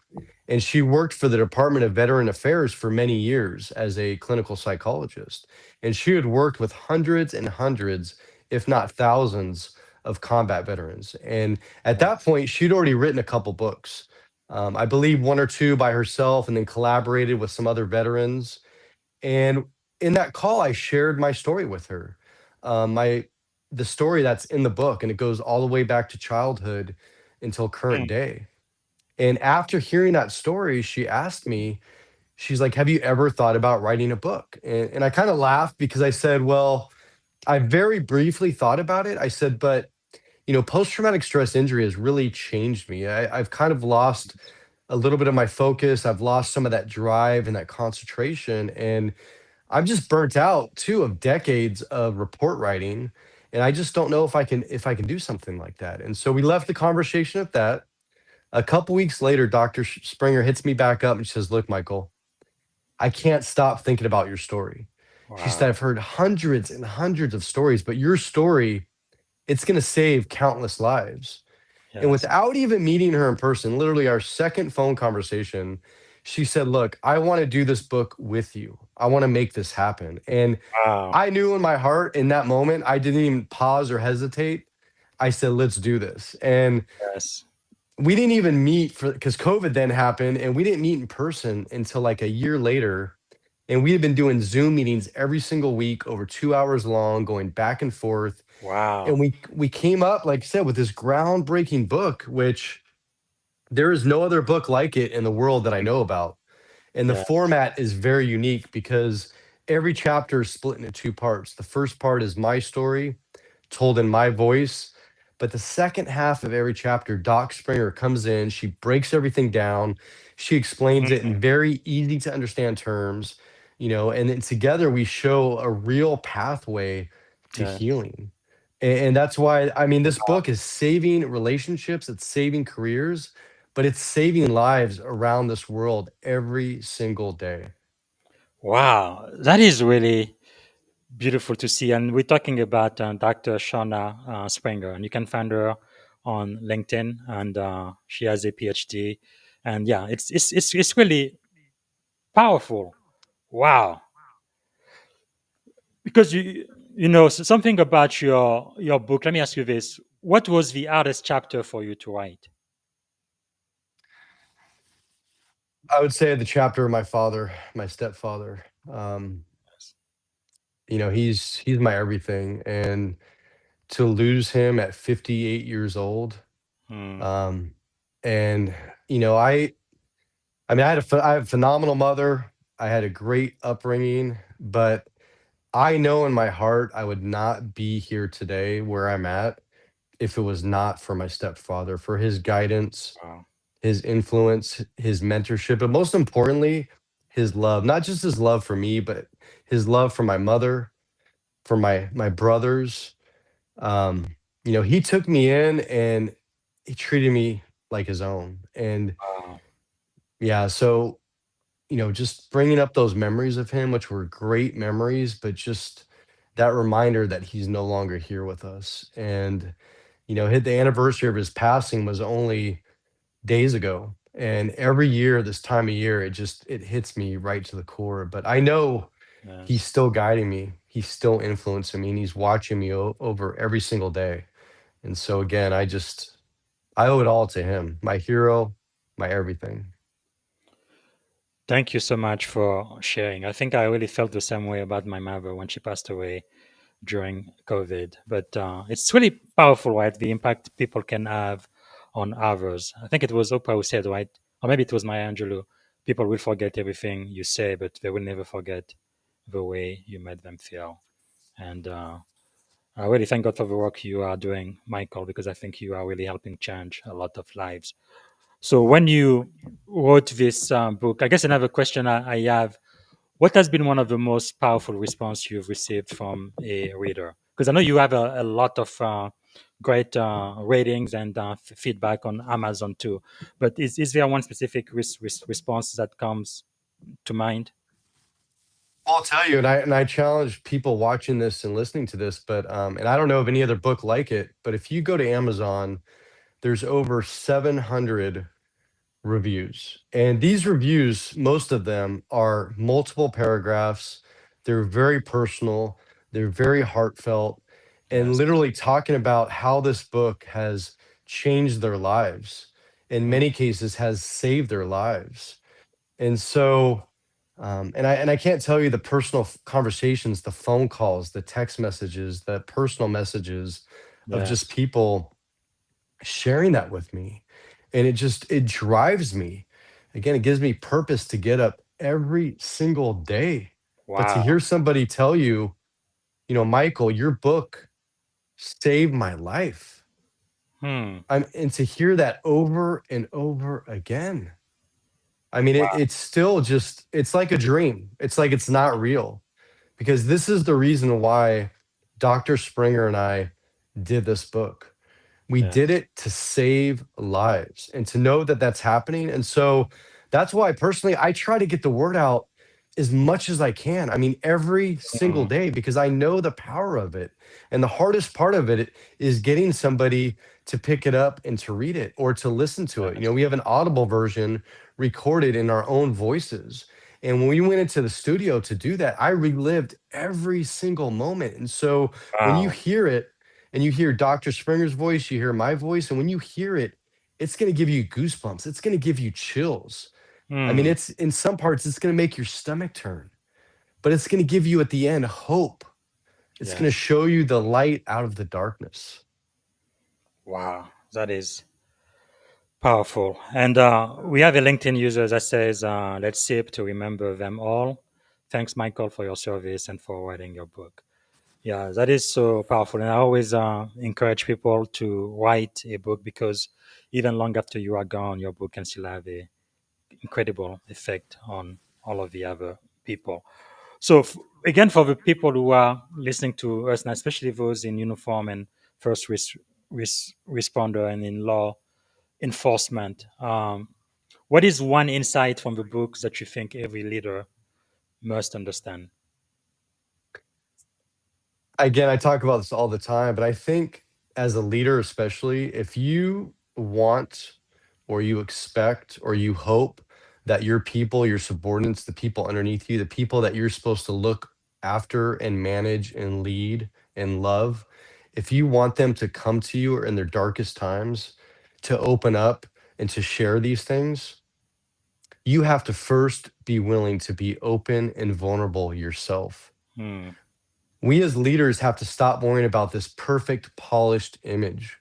and she worked for the Department of Veteran Affairs for many years as a clinical psychologist. And she had worked with hundreds and hundreds, if not thousands, of combat veterans. And at Wow. that point, she'd already written a couple books. I believe one or two by herself, and then collaborated with some other veterans. And in that call, I shared my story with her. My the story that's in the book, and it goes all the way back to childhood until current Hmm. day. And after hearing that story, she asked me, she's like, "Have you ever thought about writing a book?" And I kind of laughed because I said, "Well, I very briefly thought about it." I said, "But, post traumatic stress injury has really changed me. I've kind of lost a little bit of my focus. I've lost some of that drive and that concentration. And I'm just burnt out too of decades of report writing. And I just don't know if I can do something like that." And so we left the conversation at that. A couple weeks later, Dr. Springer hits me back up and she says, "Look, Michael, I can't stop thinking about your story." She said, Wow. "I've heard hundreds and hundreds of stories, but your story, it's going to save countless lives." And Yes. without even meeting her in person, literally our second phone conversation, she said, "Look, I want to do this book with you. I want to make this happen." And Wow. I knew in my heart in that moment, I didn't even pause or hesitate. I said, "Let's do this." And Yes. we didn't even meet for because COVID then happened, and we didn't meet in person until like a year later. And we had been doing Zoom meetings every single week, over 2 hours long, going back and forth. Wow. And we came up, like I said, with this groundbreaking book, which there is no other book like it in the world that I know about. And the Yeah. format is very unique because every chapter is split into two parts. The first part is my story told in my voice. But the second half of every chapter, Doc Springer comes in, she breaks everything down, she explains it in Mm, very easy to understand terms, and then together we show a real pathway to yeah. healing. And that's why, I mean, this book is saving relationships, it's saving careers, but it's saving lives around this world every single day. Wow, that is really beautiful to see. And we're talking about Dr. Shauna Springer, and you can find her on LinkedIn, and she has a PhD. And yeah, it's really powerful. Wow, because something about your book. Let me ask you this: what was the hardest chapter for you to write? I would say the chapter of my father, my stepfather. Um, he's my everything, and to lose him at 58 years old, Hmm. um, and I mean, I have a phenomenal mother. I had a great upbringing, but I know in my heart I would not be here today where I'm at if it was not for my stepfather, for his guidance, Wow. his influence, his mentorship, but most importantly, his love. Not just his love for me, but his love for my mother, for my brothers. He took me in and he treated me like his own. And Wow. yeah, so just bringing up those memories of him, which were great memories, but just that reminder that he's no longer here with us. And hit the anniversary of his passing was only days ago. And every year, this time of year, it hits me right to the core. But I know he's Yes. still guiding me. He's still influencing me, and he's watching me over every single day. And so again, I owe it all to him, my hero, my everything. Thank you so much for sharing. I think I really felt the same way about my mother when she passed away during COVID. But it's really powerful, right? The impact people can have on others. I think it was Oprah who said, right? Or maybe it was Maya Angelou. People will forget everything you say, but they will never forget the way you made them feel. And I really thank God for the work you are doing, Michael, because I think you are really helping change a lot of lives. So when you wrote this book, I guess another question I have: what has been one of the most powerful response you've received from a reader? Because I know you have a lot of great ratings and feedback on Amazon too. But is there one specific response that comes to mind? I'll tell you, and I challenge people watching this and listening to this, but and I don't know of any other book like it, but if you go to Amazon, there's over 700 reviews. And these reviews, most of them are multiple paragraphs. They're very personal, they're very heartfelt, and Yes. literally talking about how this book has changed their lives. In Mm, many cases, has saved their lives. And so, and I can't tell you the personal conversations, the phone calls, the text messages, the personal messages of just yes. people sharing that with me. And it drives me. Again, it gives me purpose to get up every single day. But to Wow. hear somebody tell you, Michael, your book saved my life. Hmm. And to hear that over and over again. I mean, Wow. it's still just, it's like a dream. It's like it's not real because this is the reason why Dr. Springer and I did this book. We did Yes. it to save lives and to know that that's happening. And so that's why personally, I try to get the word out as much as I can. I mean, every single Mm, day, because I know the power of it. And the hardest part of it is getting somebody to pick it up and to read it or to listen to it. yes. We have an audible version recorded in our own voices. And when we went into the studio to do that, I relived every single moment. And so when you Wow. hear it, and you hear Dr. Springer's voice, you hear my voice, and when you hear it, it's going to give you goosebumps. It's going to give you chills. I mean, Hmm. it's in some parts, it's going to make your stomach turn, but it's going to give you at the end hope. It's going to Yes. show you the light out of the darkness. Wow. That is Powerful. And we have a LinkedIn user that says, let's sip to remember them all. Thanks, Michael, for your service and for writing your book. Yeah, that is so powerful. And I always encourage people to write a book because even long after you are gone, your book can still have a incredible effect on all of the other people. So, again, for the people who are listening to us, and especially those in uniform and first responder and in law enforcement, what is one insight from the book that you think every leader must understand? Again, I talk about this all the time, but I think as a leader, especially if you want or you expect or you hope that your people, your subordinates, the people underneath you, the people that you're supposed to look after and manage and lead and love, if you want them to come to you in their darkest times to open up and to share these things, you have to first be willing to be open and vulnerable yourself. Hmm. We as leaders have to stop worrying about this perfect, polished image.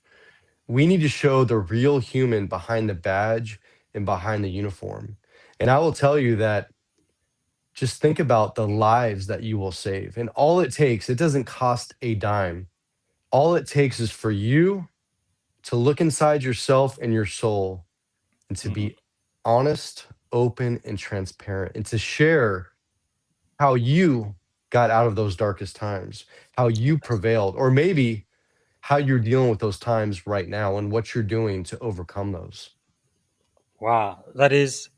We need to show the real human behind the badge and behind the uniform. And I will tell you that just think about the lives that you will save. And all it takes, it doesn't cost a dime. All it takes is for you to look inside yourself and your soul and to Mhm. be honest, open, and transparent and to share how you got out of those darkest times, how you prevailed, or maybe how you're dealing with those times right now and what you're doing to overcome those. Wow, that is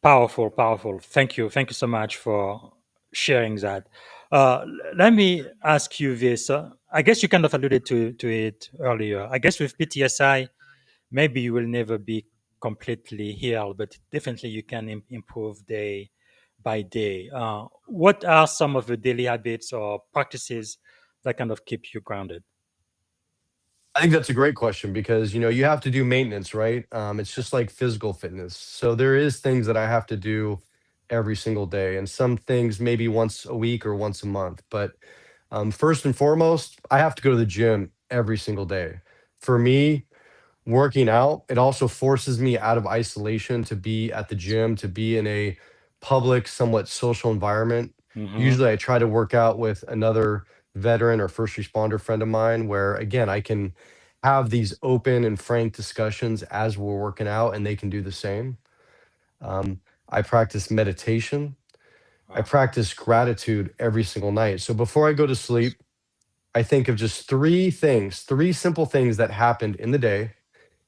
powerful, powerful. Thank you so much for sharing that. Let me ask you this. I guess you kind of alluded to it earlier. I guess with PTSI, maybe you will never be completely healed, but definitely you can improve day by day. What are some of the daily habits or practices that kind of keep you grounded? I think that's a great question because you have to do maintenance, right? It's just like physical fitness. So there is things that I have to do every single day, and some things maybe once a week or once a month. But first and foremost, I have to go to the gym every single day. For me, working out, it also forces me out of isolation to be at the gym, to be in a public, somewhat social environment. Hmm. Usually I try to work out with another veteran or first responder friend of mine where again I can have these open and frank discussions as we're working out and they can do the same. Um, I practice meditation. I Wow. practice gratitude every single night. So before I go to sleep, I think of just three things, three simple things that happened in the day,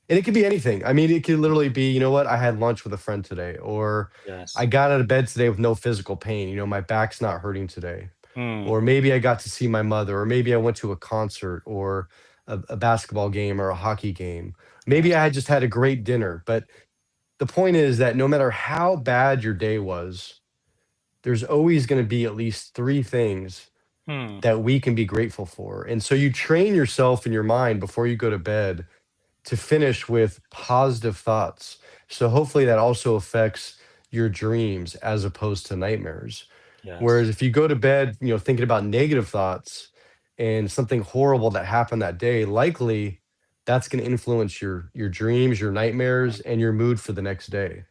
and it could be anything. I mean, it could literally be, I had lunch with a friend today, or I Yes. got out of bed today with no physical pain. My back's not hurting today. Hmm. Or maybe I got to see my mother, or maybe I went to a concert or a basketball game or a hockey game. Maybe Yes. I had just had a great dinner. But the point is that no matter how bad your day was, there's always going to be at least three things Hmm. that we can be grateful for. And so you train yourself in your mind before you go to bed to finish with positive thoughts. So hopefully that also affects your dreams as opposed to nightmares. Yes. Whereas if you go to bed, thinking about negative thoughts and something horrible that happened that day, likely that's going to influence your dreams, your nightmares, and your mood for the next day.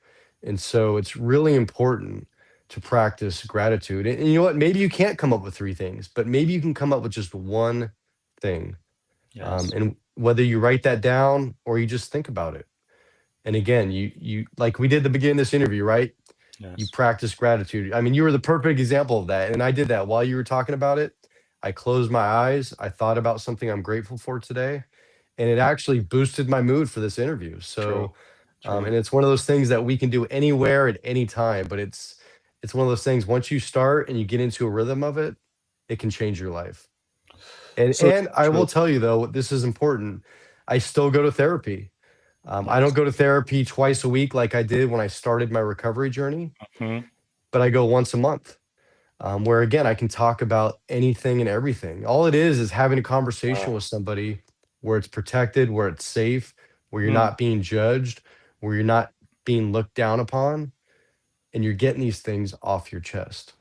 And so it's really important to practice gratitude. And you know what? Maybe you can't come up with three things, but maybe you can come up with just one thing, Yes. and whether you write that down or you just think about it. And again, you like we did at the beginning of this interview, right? You Yes. practice gratitude. I mean, you were the perfect example of that. And I did that while you were talking about it. I closed my eyes. I thought about something I'm grateful for today, and it actually boosted my mood for this interview. True. So, True. and it's one of those things that we can do anywhere at any time. But it's one of those things. Once you start and you get into a rhythm of it, it can change your life. So And I will true. tell you though, this is important. I still go to therapy. I don't Yes. go to therapy twice a week like I did when I started my recovery journey, Hmm. but I go once a month, where again I can talk about anything and everything. All it is having a conversation Wow. with somebody where it's protected, where it's safe, where you're Hmm. not being judged, where you're not being looked down upon, and you're getting these things off your chest.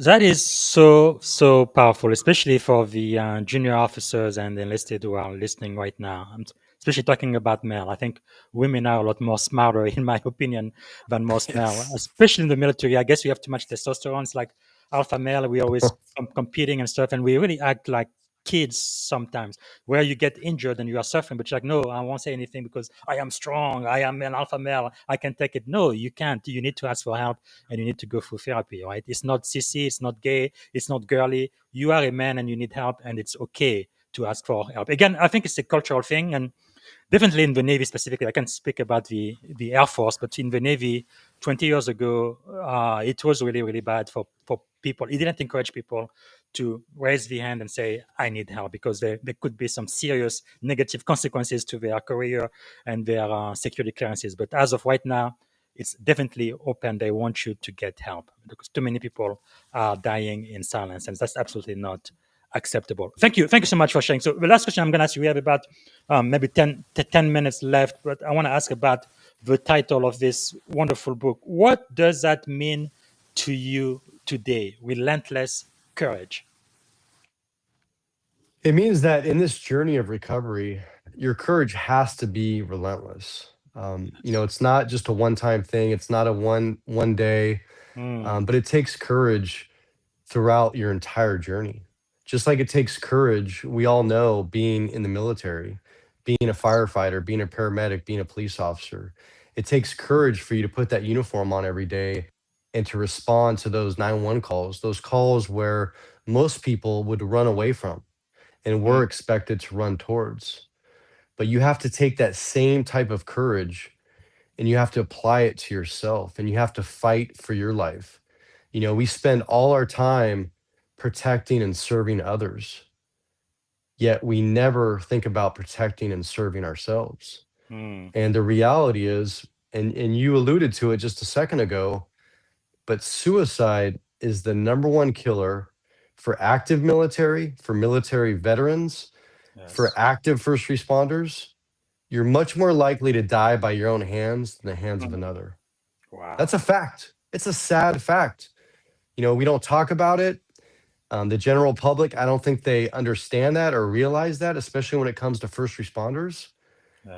That is so powerful, especially for the junior officers and enlisted who are listening right now. I'm especially talking about male. I think women are a lot more smarter, in my opinion, than most male, Yes. especially in the military. I guess we have too much testosterone. It's like alpha male. We always competing and stuff, and we really act like kids sometimes, where you get injured and you are suffering, but you're like, no, I won't say anything because I am strong. I am an alpha male. I can take it. No, you can't. You need to ask for help and you need to go through therapy, right? It's not sissy, it's not gay, it's not girly. You are a man and you need help, and it's okay to ask for help. Again, I think it's a cultural thing, and definitely in the Navy specifically. I can speak about the Air Force, but in the Navy, 20 years ago, it was really bad for people. It didn't encourage people to raise the hand and say, "I need help," because there could be some serious negative consequences to their career and their security clearances. But as of right now, it's definitely open. They want you to get help because too many people are dying in silence, and that's absolutely not acceptable. Thank you so much for sharing. So the last question I'm going to ask you, we have about maybe 10 minutes left, but I want to ask about the title of this wonderful book. What does that mean to you today? Relentless Courage. It means that in this journey of recovery, your courage has to be relentless. It's not just a one-time thing. It's not a one day, Mm, but it takes courage throughout your entire journey. Just like it takes courage, we all know being in the military, being a firefighter, being a paramedic, being a police officer. It takes courage for you to put that uniform on every day and to respond to those 911 calls, those calls where most people would run away from and mm, we're expected to run towards. But you have to take that same type of courage and you have to apply it to yourself and you have to fight for your life. We spend all our time protecting and serving others, yet we never think about protecting and serving ourselves. mm, And the reality is, and you alluded to it just a second ago, but suicide is the number one killer for active military, for military veterans, for yes. active first responders. You're much more likely to die by your own hands than the hands of Mm, another. That's wow. a fact. It's a sad fact. We don't talk about it. The general public, I don't think they understand that or realize that, especially when it comes to first responders.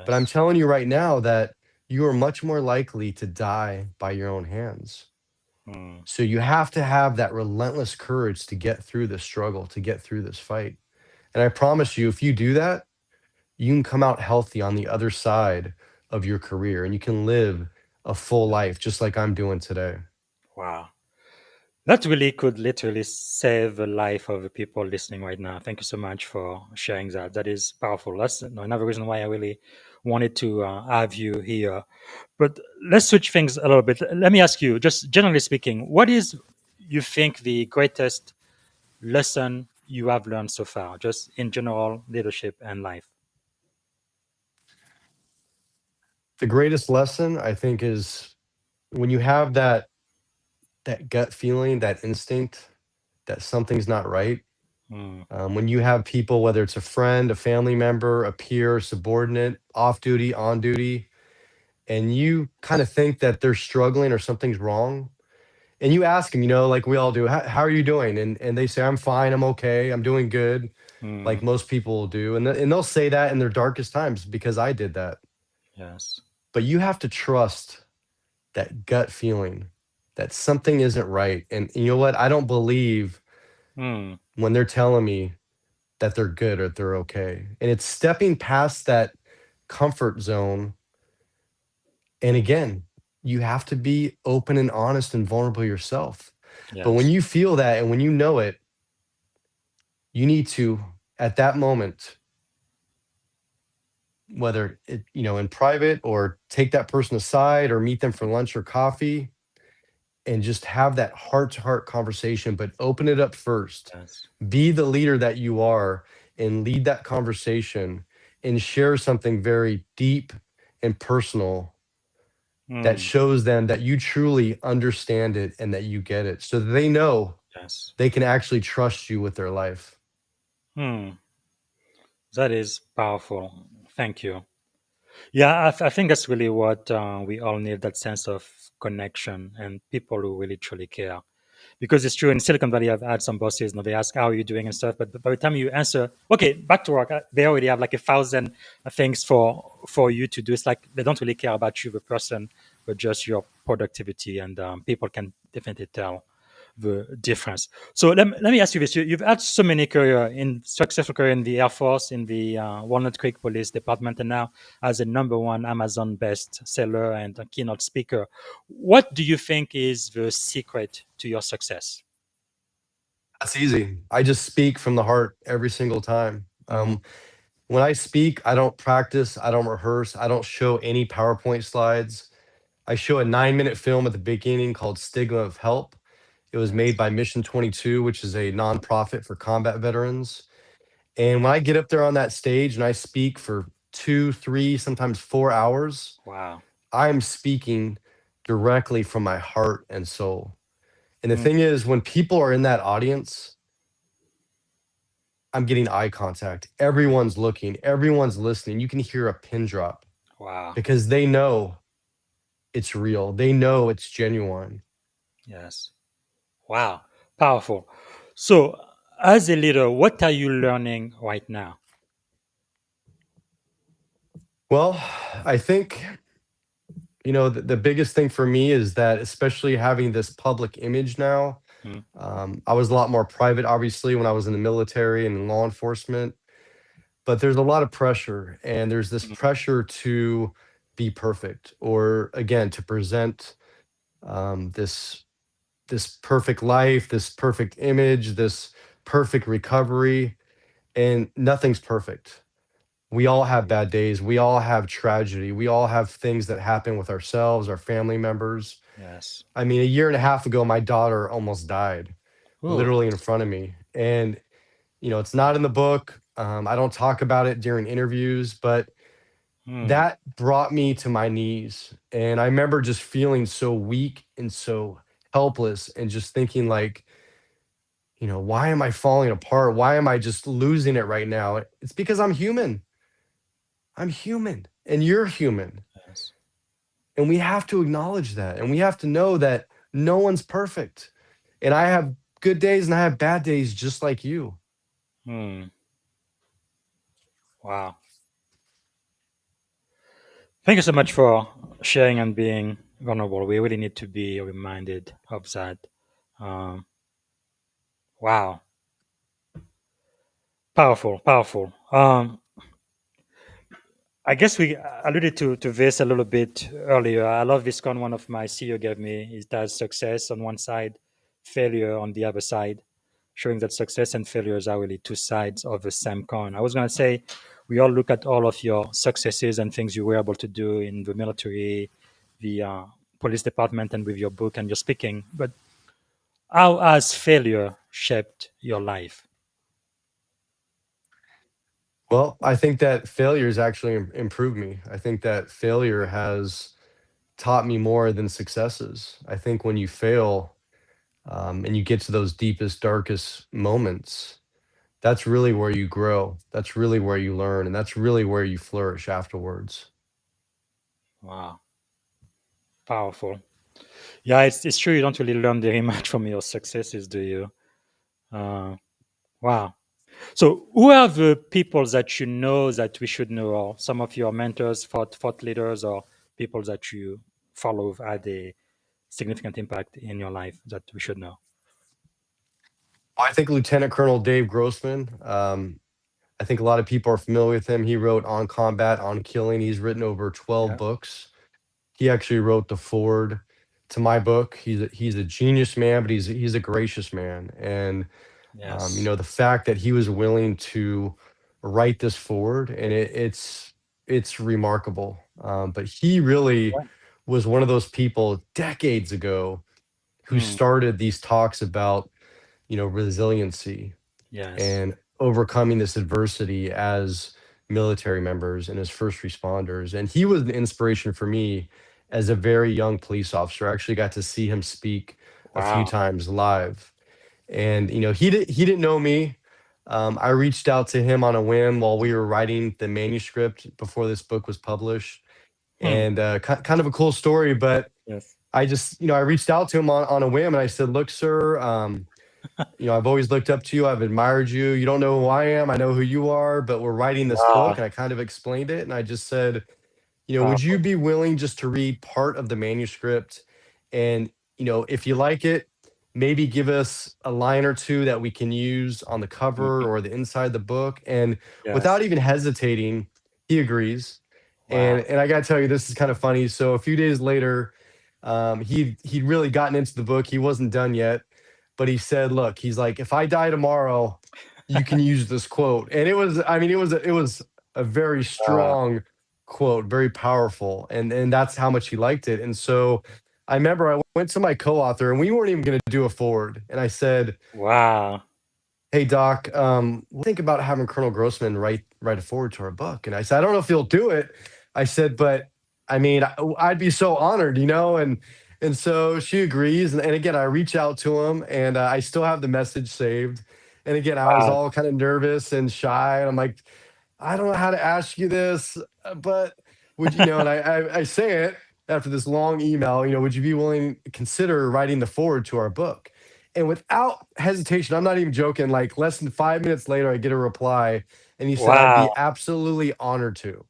But I'm Yes. telling you right now that you are much more likely to die by your own hands. Mm, So you have to have that relentless courage to get through this struggle, to get through this fight. And I promise you, if you do that, you can come out healthy on the other side of your career and you can live a full life just like I'm doing today. wow. That really could literally save the life of the people listening right now. Thank you so much for sharing that. That is powerful. That's another reason why I really wanted to have you here. But let's switch things a little bit. Let me ask you, just generally speaking, what is you think the greatest lesson you have learned so far, just in general leadership and life? The greatest lesson I think is when you have that gut feeling, that instinct that something's not right. Mm, When you have people, whether it's a friend, a family member, a peer, subordinate, off duty, on duty, and you kind of think that they're struggling or something's wrong, and you ask them, like we all do, how are you doing? And they say, I'm fine, I'm okay, I'm doing good, like mm, most people do. And they'll say that in their darkest times because I did that. yes. But you have to trust that gut feeling that something isn't right. And you know what? I don't believe Mm, when they're telling me that they're good or they're okay. And it's stepping past that comfort zone. And again, you have to be open and honest and vulnerable yourself. But when yes. you feel that and when you know it, you need to, at that moment, whether in private or take that person aside or meet them for lunch or coffee and just have that heart to heart conversation, but open it up first. Yes. Be the leader that you are and lead that conversation and share something very deep and personal that Mm, shows them that you truly understand it and that you get it so that they know yes. they can actually trust you with their life. Mm, that is powerful. Thank you. Yeah, I think that's really what we all need, that sense of connection and people who really truly care. Because it's true in Silicon Valley, I've had some bosses, they ask, how are you doing and stuff. But by the time you answer, okay, back to work, they already have like 1,000 things for you to do. It's like they don't really care about you, the person, but just your productivity. And people can definitely tell the difference. So let me ask you this. You've had so many successful career in the Air Force, in the Walnut Creek Police Department, and now as a #1 Amazon bestseller and a keynote speaker. What do you think is the secret to your success? That's easy. I just speak from the heart every single time. Mhm. When I speak, I don't practice, I don't rehearse, I don't show any PowerPoint slides. I show a 9-minute film at the beginning called Stigma of Help. It was made Yes. by Mission 22, which is a nonprofit for combat veterans. And when I get up there on that stage and I speak for 2, 3, sometimes 4 hours, Wow. I'm speaking directly from my heart and soul. And the Mm. thing is, when people are in that audience, I'm getting eye contact. Everyone's looking, everyone's listening. You can hear a pin drop Wow. because they know it's real. They know it's genuine. Yes. Wow. Powerful. So, as a leader, what are you learning right now? Well, I think, the biggest thing for me is that, especially having this public image now, Mm. I was a lot more private, obviously, when I was in the military and in law enforcement, but there's a lot of pressure, and there's this Mm. pressure to be perfect, or again, to present this perfect life, this perfect image, this perfect recovery, and nothing's perfect. We all have bad days. We all have tragedy. We all have things that happen with ourselves, our family members. Yes. I mean, a year and a half ago, my daughter almost died, Oh. literally in front of me. And, it's not in the book. I don't talk about it during interviews, but Mm. that brought me to my knees. And I remember just feeling so weak and so helpless and just thinking, like, why am I falling apart? Why am I just losing it right now? It's because I'm human. I'm human and you're human. Yes. And we have to acknowledge that. And we have to know that no one's perfect. And I have good days and I have bad days just like you. Mm. Wow. Thank you so much for sharing and being vulnerable. We really need to be reminded of that. Um, wow. Powerful, powerful. I guess we alluded to this a little bit earlier. I love this con one of my CEO gave me. It has success on one side, failure on the other side, showing that success and failures are really two sides of the same coin. I was going to say, we all look at all of your successes and things you were able to do in the military, the police department, and with your book and your speaking. But how has failure shaped your life? Well, I think that failures actually improved me. I think that failure has taught me more than successes. I think when you fail, and you get to those deepest, darkest moments, that's really where you grow. That's really where you learn. And that's really where you flourish afterwards. Wow, powerful. Yeah, it's true. You don't really learn very much from your successes, do you? Uh, wow. So, who are the people that you know that we should know, or some of your mentors, thought leaders, or people that you follow who've had a significant impact in your life that we should know? I think Lieutenant Colonel Dave Grossman. I think a lot of people are familiar with him. He wrote On Combat, On Killing. He's written over 12 Yeah. books. He actually wrote the foreword to my book. He's a genius man, but he's a gracious man. And Yes. the fact that he was willing to write this forward, and it's remarkable. But he really Yeah. was one of those people decades ago who Hmm. started these talks about resiliency Yes. and overcoming this adversity as military members and as first responders. And he was an inspiration for me as a very young police officer. I actually got to see him speak a few Wow. times live. And he didn't know me. I reached out to him on a whim while we were writing the manuscript before this book was published. Hmm. And kind of a cool story, but Yes. I just, I reached out to him on a whim, and I said, "Look, sir, I've always looked up to you. I've admired you. You don't know who I am. I know who you are, but we're writing this book." Wow, And I kind of explained it. And I just said, would you powerful. be willing just to read part of the manuscript? And, if you like it, maybe give us a line or two that we can use on the cover Mhm. or the inside of the book. And Yes. without even hesitating, he agrees. Wow. And I got to tell you, this is kind of funny. So a few days later, he'd really gotten into the book. He wasn't done yet, but he said, "Look, he's like, if I die tomorrow, you can use this quote." And it was, I mean, it was a very Wow. strong quote, very powerful, and that's how much he liked it. And so I remember I went to my co-author, and we weren't even going to do a forward, and I said, Wow. "Hey Doc, think about having Colonel Grossman write a forward to our book." And I said, "I don't know if he'll do it." I said, "But I mean, I'd be so honored, And so she agrees, and again, I reach out to him, and I still have the message saved. And again, I was Wow. all kind of nervous and shy, and I'm like, "I don't know how to ask you this, but would you know?" And I say it after this long email, "Would you be willing to consider writing the forward to our book?" And without hesitation, I'm not even joking, like less than 5 minutes later, I get a reply, and he said, "I'd be Wow. absolutely honored to."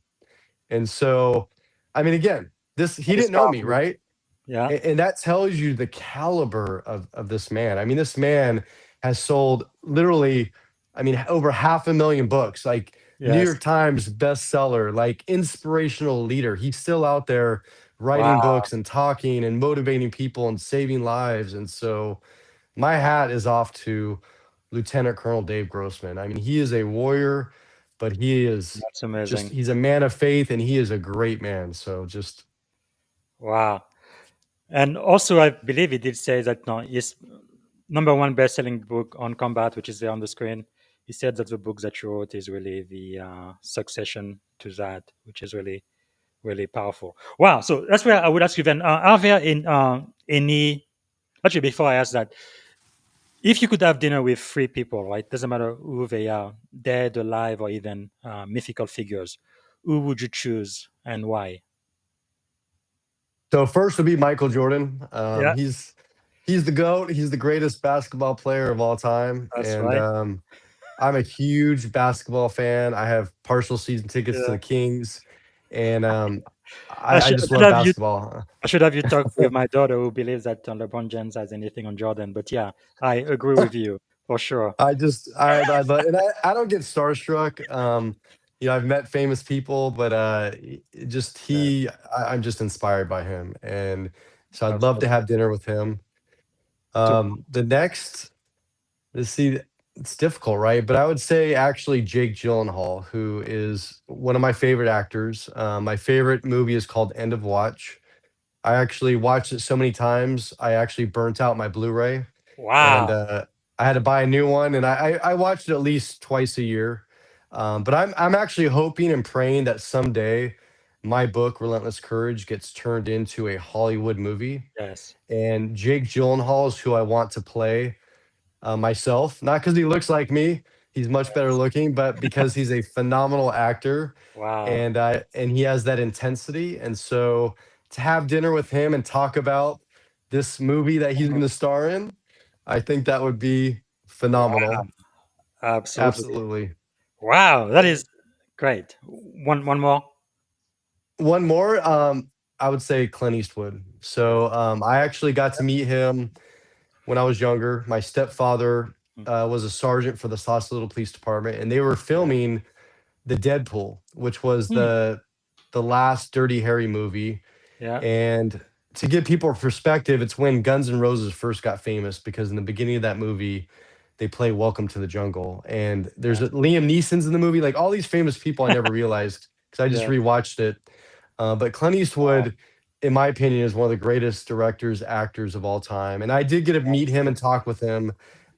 And so, I mean, again, this he That is didn't know me, powerful. right? Yeah. And that tells you the caliber of this man. I mean, this man has sold literally, I mean, over 500,000 books, like New Yes. York Times bestseller, like inspirational leader. He's still out there writing Wow. books and talking and motivating people and saving lives. And so my hat is off to Lieutenant Colonel Dave Grossman. I mean, he is a warrior, but he is That's just, amazing. he's a man of faith, and he is a great man. So just, Wow. And also, I believe he did say that no, his number one best-selling book on combat, which is there on the screen, he said that the book that you wrote is really the succession to that, which is really, really powerful. Wow. So that's where I would ask you then, are there any, actually, before I ask that, if you could have dinner with three people, right? Doesn't matter who they are, dead, alive, or even mythical figures, who would you choose and why? so first would be Michael Jordan. Yeah, He's the GOAT. He's the greatest basketball player of all time. that's And right. I'm a huge basketball fan. I have partial season tickets to Yeah. the Kings. And I I should, I just should love have you. basketball. I should have you talk with my daughter who believes that LeBron James has anything on Jordan. But yeah, I agree with you for sure. I love, and I don't get starstruck. I've met famous people, but just Yeah, I'm just inspired by him. And so I'd love to absolutely. have dinner with him. So, The next, let's see, it's difficult, right? But I would say actually Jake Gyllenhaal, who is one of my favorite actors. My favorite movie is called End of Watch. I actually watched it so many times, I actually burnt out my Blu-ray, and wow. I had to buy a new one, and I watched it at least twice a year. But I'm actually hoping and praying that someday my book, Relentless Courage, gets turned into a Hollywood movie, Yes. and Jake Gyllenhaal is who I want to play myself, not because he looks like me. He's much better Yes. looking, but because he's a phenomenal actor, Wow. and he has that intensity. And so to have dinner with him and talk about this movie that he's going Mhm. to star in, I think that would be Wow. phenomenal. Absolutely. Absolutely. Wow. That is great. One more. One more, I would say Clint Eastwood. Yes. So I actually got to meet him when I was younger. My stepfather Mm. was a sergeant for the Sausalito Police Department, and they were Yeah. filming the Deadpool, which was Mm. the last Dirty Harry movie. Yeah. And to give people perspective, it's when Guns N' Roses first got famous, because in the beginning of that movie, they play Welcome to the Jungle. And there's Yes. Liam Neeson's in the movie, like all these famous people I never realized because I just Yeah. rewatched it. But Clint Wow. Eastwood, in my opinion, is one of the greatest directors, actors of all time. And I did get to meet him and Absolutely. talk with him,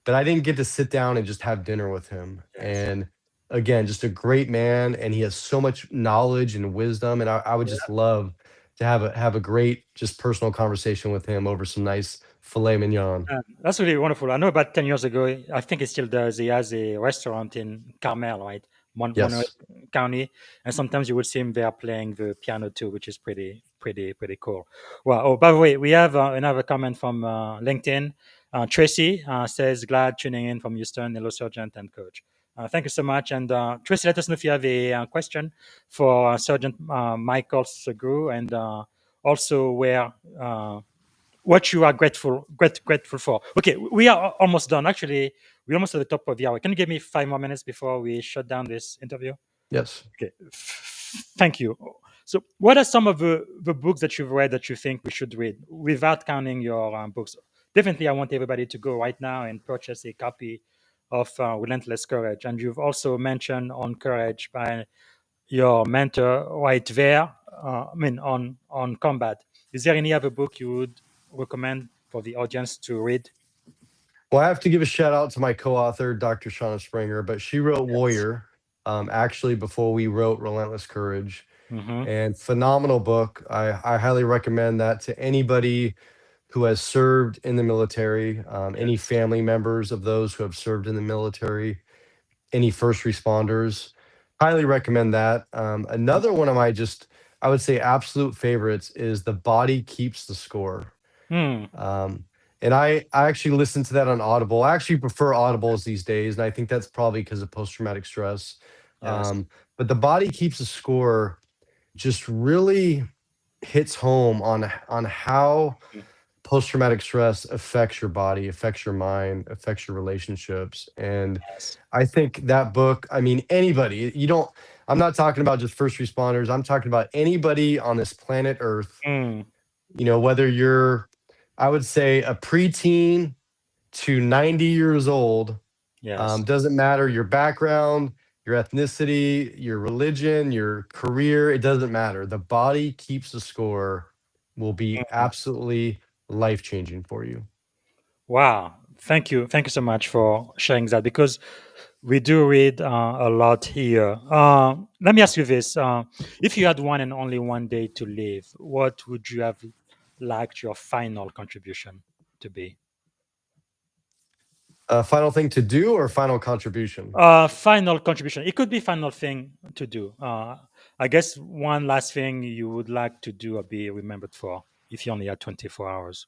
but I didn't get to sit down and just have dinner with him. Yes. And again, just a great man, and he has so much knowledge and wisdom. And I would just Yeah. love to have a great, just personal conversation with him over some nice filet mignon. That's really wonderful. I know about 10 years ago, I think he still does. He has a restaurant in Carmel, right? Monroe Yes. County. And sometimes you would see him there playing the piano too, which is pretty pretty cool. Well, oh, by the way, we have another comment from LinkedIn. Tracy says, glad tuning in from Houston. Hello, Sergeant and Coach. Thank you so much. And Tracy, let us know if you have a question for Sergeant Michael Sugrue, and also where what you are grateful for. Okay, we are almost done. Actually, we're almost at the top of the hour. Can you give me 5 more minutes before we shut down this interview? Yes. Okay, thank you. So, what are some of the books that you've read that you think we should read without counting your books? Definitely, I want everybody to go right now and purchase a copy of Relentless Courage. And you've also mentioned On Courage by your mentor right there. On combat. Is there any other book you would recommend for the audience to read? Well, I have to give a shout out to my co-author, Dr. Shauna Springer, but she wrote Yes. Warrior, actually before we wrote Relentless Courage, Mm-hmm. and phenomenal book. I highly recommend that to anybody who has served in the military, any Yes. family members of those who have served in the military, any first responders. Highly recommend that. Another one of my I would say, absolute favorites is The Body Keeps the Score. Hmm. And I actually listen to that on Audible. I actually prefer Audibles these days, and I think that's probably because of post-traumatic stress. Yes. But The Body Keeps the Score just really hits home on how post-traumatic stress affects your body, affects your mind, affects your relationships. And Yes. I think that book, I mean, anybody, I'm not talking about just first responders. I'm talking about anybody on this planet Earth, Hmm. whether you're, I would say, a preteen to 90 years old, Yes. doesn't matter your background, your ethnicity, your religion, your career, it doesn't matter. The Body Keeps the Score will be absolutely life changing for you. Wow. Thank you so much for sharing that, because we do read a lot here. Let me ask you this: if you had one and only one day to live, what would you have liked your final contribution to be? Final thing to do or final contribution? Final contribution. It could be final thing to do. I guess one last thing you would like to do or be remembered for if you only had 24 hours.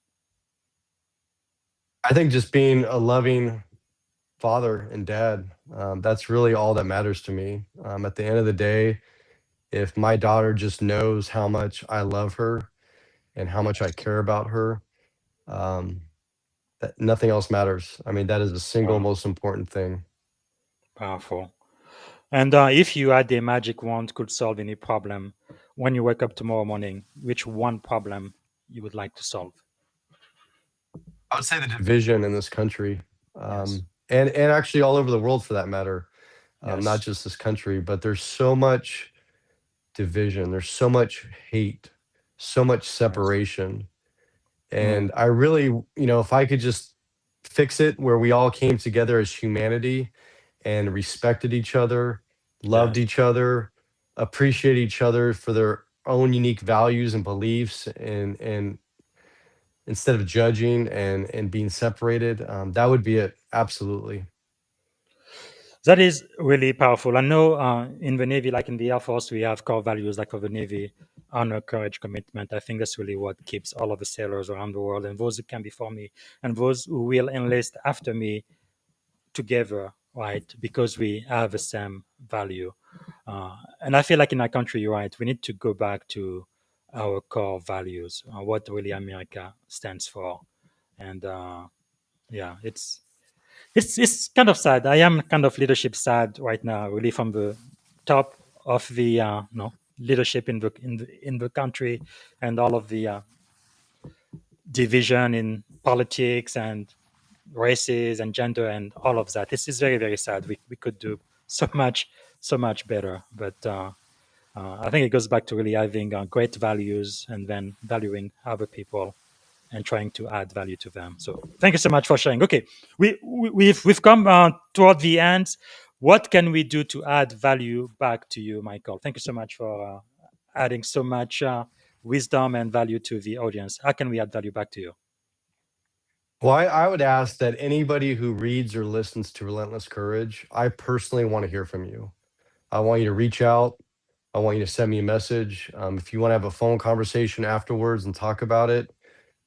I think just being a loving father and dad. That's really all that matters to me. At the end of the day, if my daughter just knows how much I love her and how much I Yes. care about her, um, that nothing else matters. I mean, that is the single Wow. most important thing. Powerful. And if you had a magic wand could solve any problem when you wake up tomorrow morning, which one problem you would like to solve? I would say the division in this country, Yes. and actually all over the world for that matter, not Yes. just this country, but there's so much division, there's so much hate, so much Yes. separation. Mm. And I really, if I could just fix it where we all came together as humanity and respected each other, loved Yes. each other, appreciate each other for their own unique values and beliefs, and instead of judging and being separated, that would be it. Absolutely. That is really powerful. I know in the Navy, like in the Air Force, we have core values like for the Navy: honor, courage, commitment. I think that's really what keeps all of the sailors around the world, and those who can be for me and those who will enlist after me, together, right? Because we have the same value. And I feel like in our country, you're right, we need to go back to our core values, what really America stands for. And yeah, it's kind of sad. I am kind of leadership sad right now, really, from the top of the leadership in the country, and all of the division in politics and races and gender and all of that. This is very, very sad. We could do so much better. But I think it goes back to really having great values and then valuing other people and trying to add value to them. So thank you so much for sharing. Okay, we've come toward the end. What can we do to add value back to you, Michael? Thank you so much for adding so much wisdom and value to the audience. How can we add value back to you? Well, I would ask that anybody who reads or listens to Relentless Courage, I personally want to hear from you. I want you to reach out, I want you to send me a message. If you want to have a phone conversation afterwards and talk about it.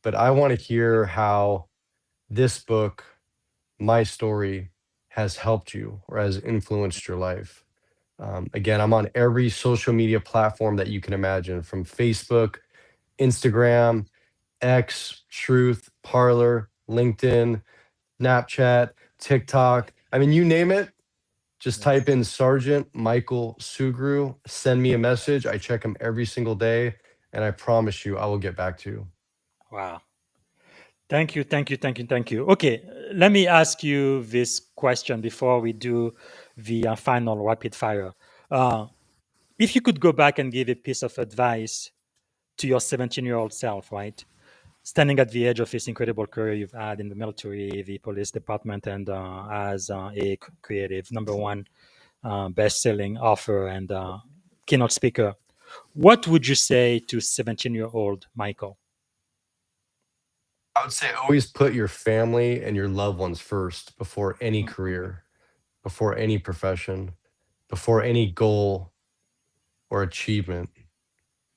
But I want to hear how this book, my story, has helped you or has influenced your life. Again, I'm on every social media platform that you can imagine, from Facebook, Instagram, X, Truth, Parlor, LinkedIn, Snapchat, TikTok. I mean, you name it. Just Yes. type in Sergeant Michael Sugrue. Send me a message. I check them every single day, and I promise you, I will get back to you. Wow. Thank you, thank you, thank you, thank you. Okay, let me ask you this question before we do the final rapid fire. Uh, if you could go back and give a piece of advice to your 17-year-old self, right? Standing at the edge of this incredible career you've had in the military, the police department, and as a creative number one best-selling author and keynote speaker, what would you say to 17-year-old Michael? I would say always put your family and your loved ones first before any career, before any profession, before any goal or achievement.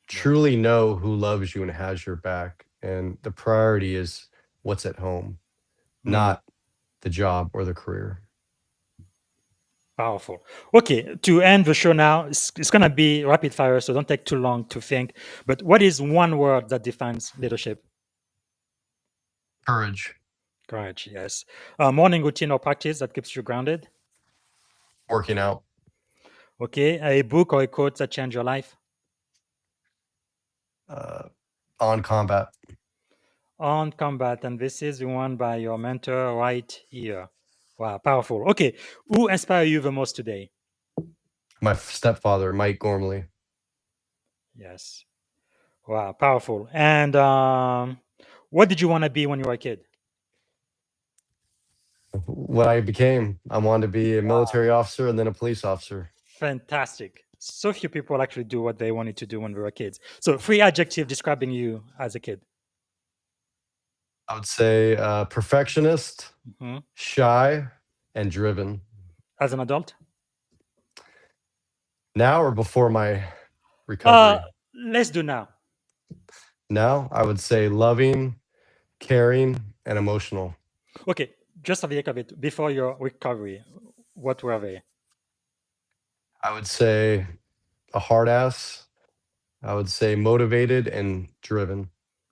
Truly know who loves you and has your back. And the priority is what's at home, Mm, not the job or the career. powerful. Okay, to end the show now, it's going to be rapid fire, so don't take too long to think. But what is one word that defines leadership? Courage, Courage, yes. Morning routine or practice that keeps you grounded? working out, Okay, a book or a quote that changed your life? uh, on combat. On combat, and this is the one by your mentor right here. Wow, powerful. Okay, who inspire you the most today? My stepfather, Mike Gormley. Yes. Wow, powerful. And what did you want to be when you were a kid? What I became, I wanted to be a military officer and then a police officer. Fantastic. So few people actually do what they wanted to do when they were kids. So, three adjectives describing you as a kid. I would say perfectionist, Mhm. shy, and driven. As an adult? Now or before my Uh, recovery? let's do now. Now, I would say loving, caring, and emotional. Okay, just for the heck of it, before your recovery, what were they? I would say a hard ass. I would say motivated and driven.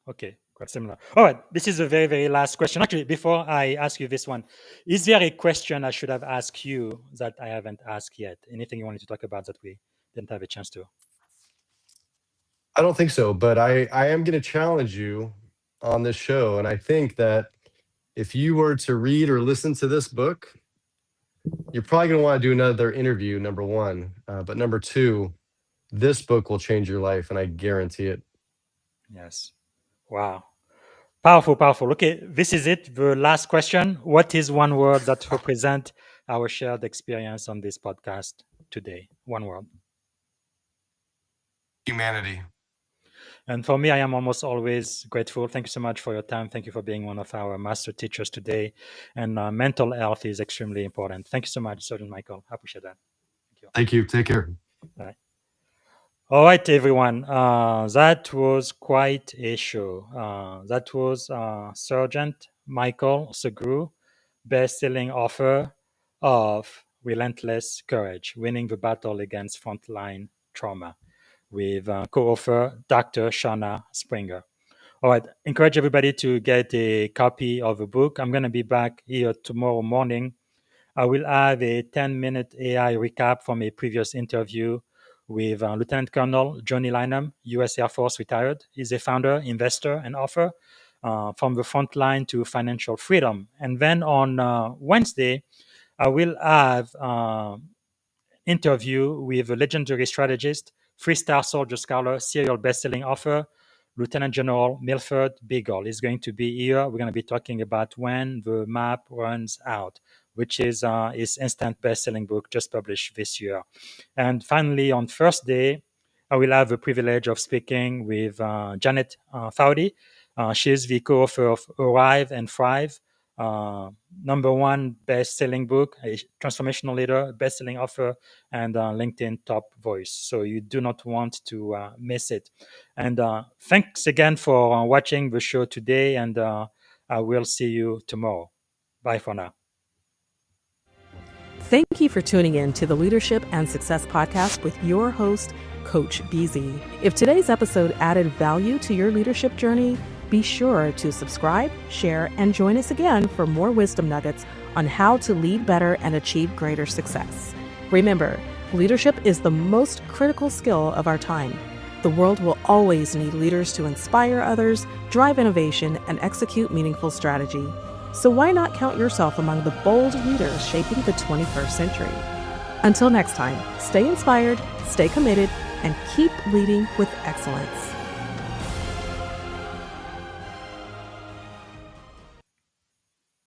Okay, quite similar. All right, this is the very, very last question. Actually, before I ask you this one, is there a question I should have asked you that I haven't asked yet? Anything you wanted to talk about that we didn't have a chance to? I don't think so, but I am going to challenge you on this show. And I think that if you were to read or listen to this book, you're probably going to want to do another interview, number one. But number two, this book will change your life, and I guarantee it. Yes. Wow. Powerful, powerful. Okay, this is it. The last question. What is one word that represents our shared experience on this podcast today? One word. Humanity. And for me, I am almost always grateful. Thank you so much for your time. Thank you for being one of our master teachers today. And mental health is extremely important. Thank you so much, Sergeant Michael. I appreciate that. Thank you. Thank you. Take care. Bye. All right, everyone. That was quite a show. That was Sergeant Michael Sugrue, best-selling author of Relentless Courage, Winning the Battle Against Frontline Trauma, with co-author Dr. Shauna Springer. All right, encourage everybody to get a copy of the book. I'm going to be back here tomorrow morning. I will have a 10-minute AI recap from a previous interview with Lieutenant Colonel Johnny Lynham, U.S. Air Force retired. He's a founder, investor, and author from the front line to financial freedom. And then on Wednesday, I will have interview with a legendary strategist, three-star soldier scholar, serial best-selling author, Lieutenant General Milford Beagle is going to be here. We're going to be talking about When the Map Runs Out, which is his instant best-selling book just published this year. And finally, on Thursday, I will have the privilege of speaking with Janet Foudy. She is the co-author of Arrive and Thrive, #1 best-selling book, a transformational leader, best-selling author, and LinkedIn top voice. So you do not want to miss it. And thanks again for watching the show today, and I will see you tomorrow. Bye for now. Thank you for tuning in to the Leadership and Success Podcast with your host, Coach BZ. If today's episode added value to your leadership journey, be sure to subscribe, share, and join us again for more wisdom nuggets on how to lead better and achieve greater success. Remember, leadership is the most critical skill of our time. The world will always need leaders to inspire others, drive innovation, and execute meaningful strategy. So why not count yourself among the bold leaders shaping the 21st century? Until next time, stay inspired, stay committed, and keep leading with excellence.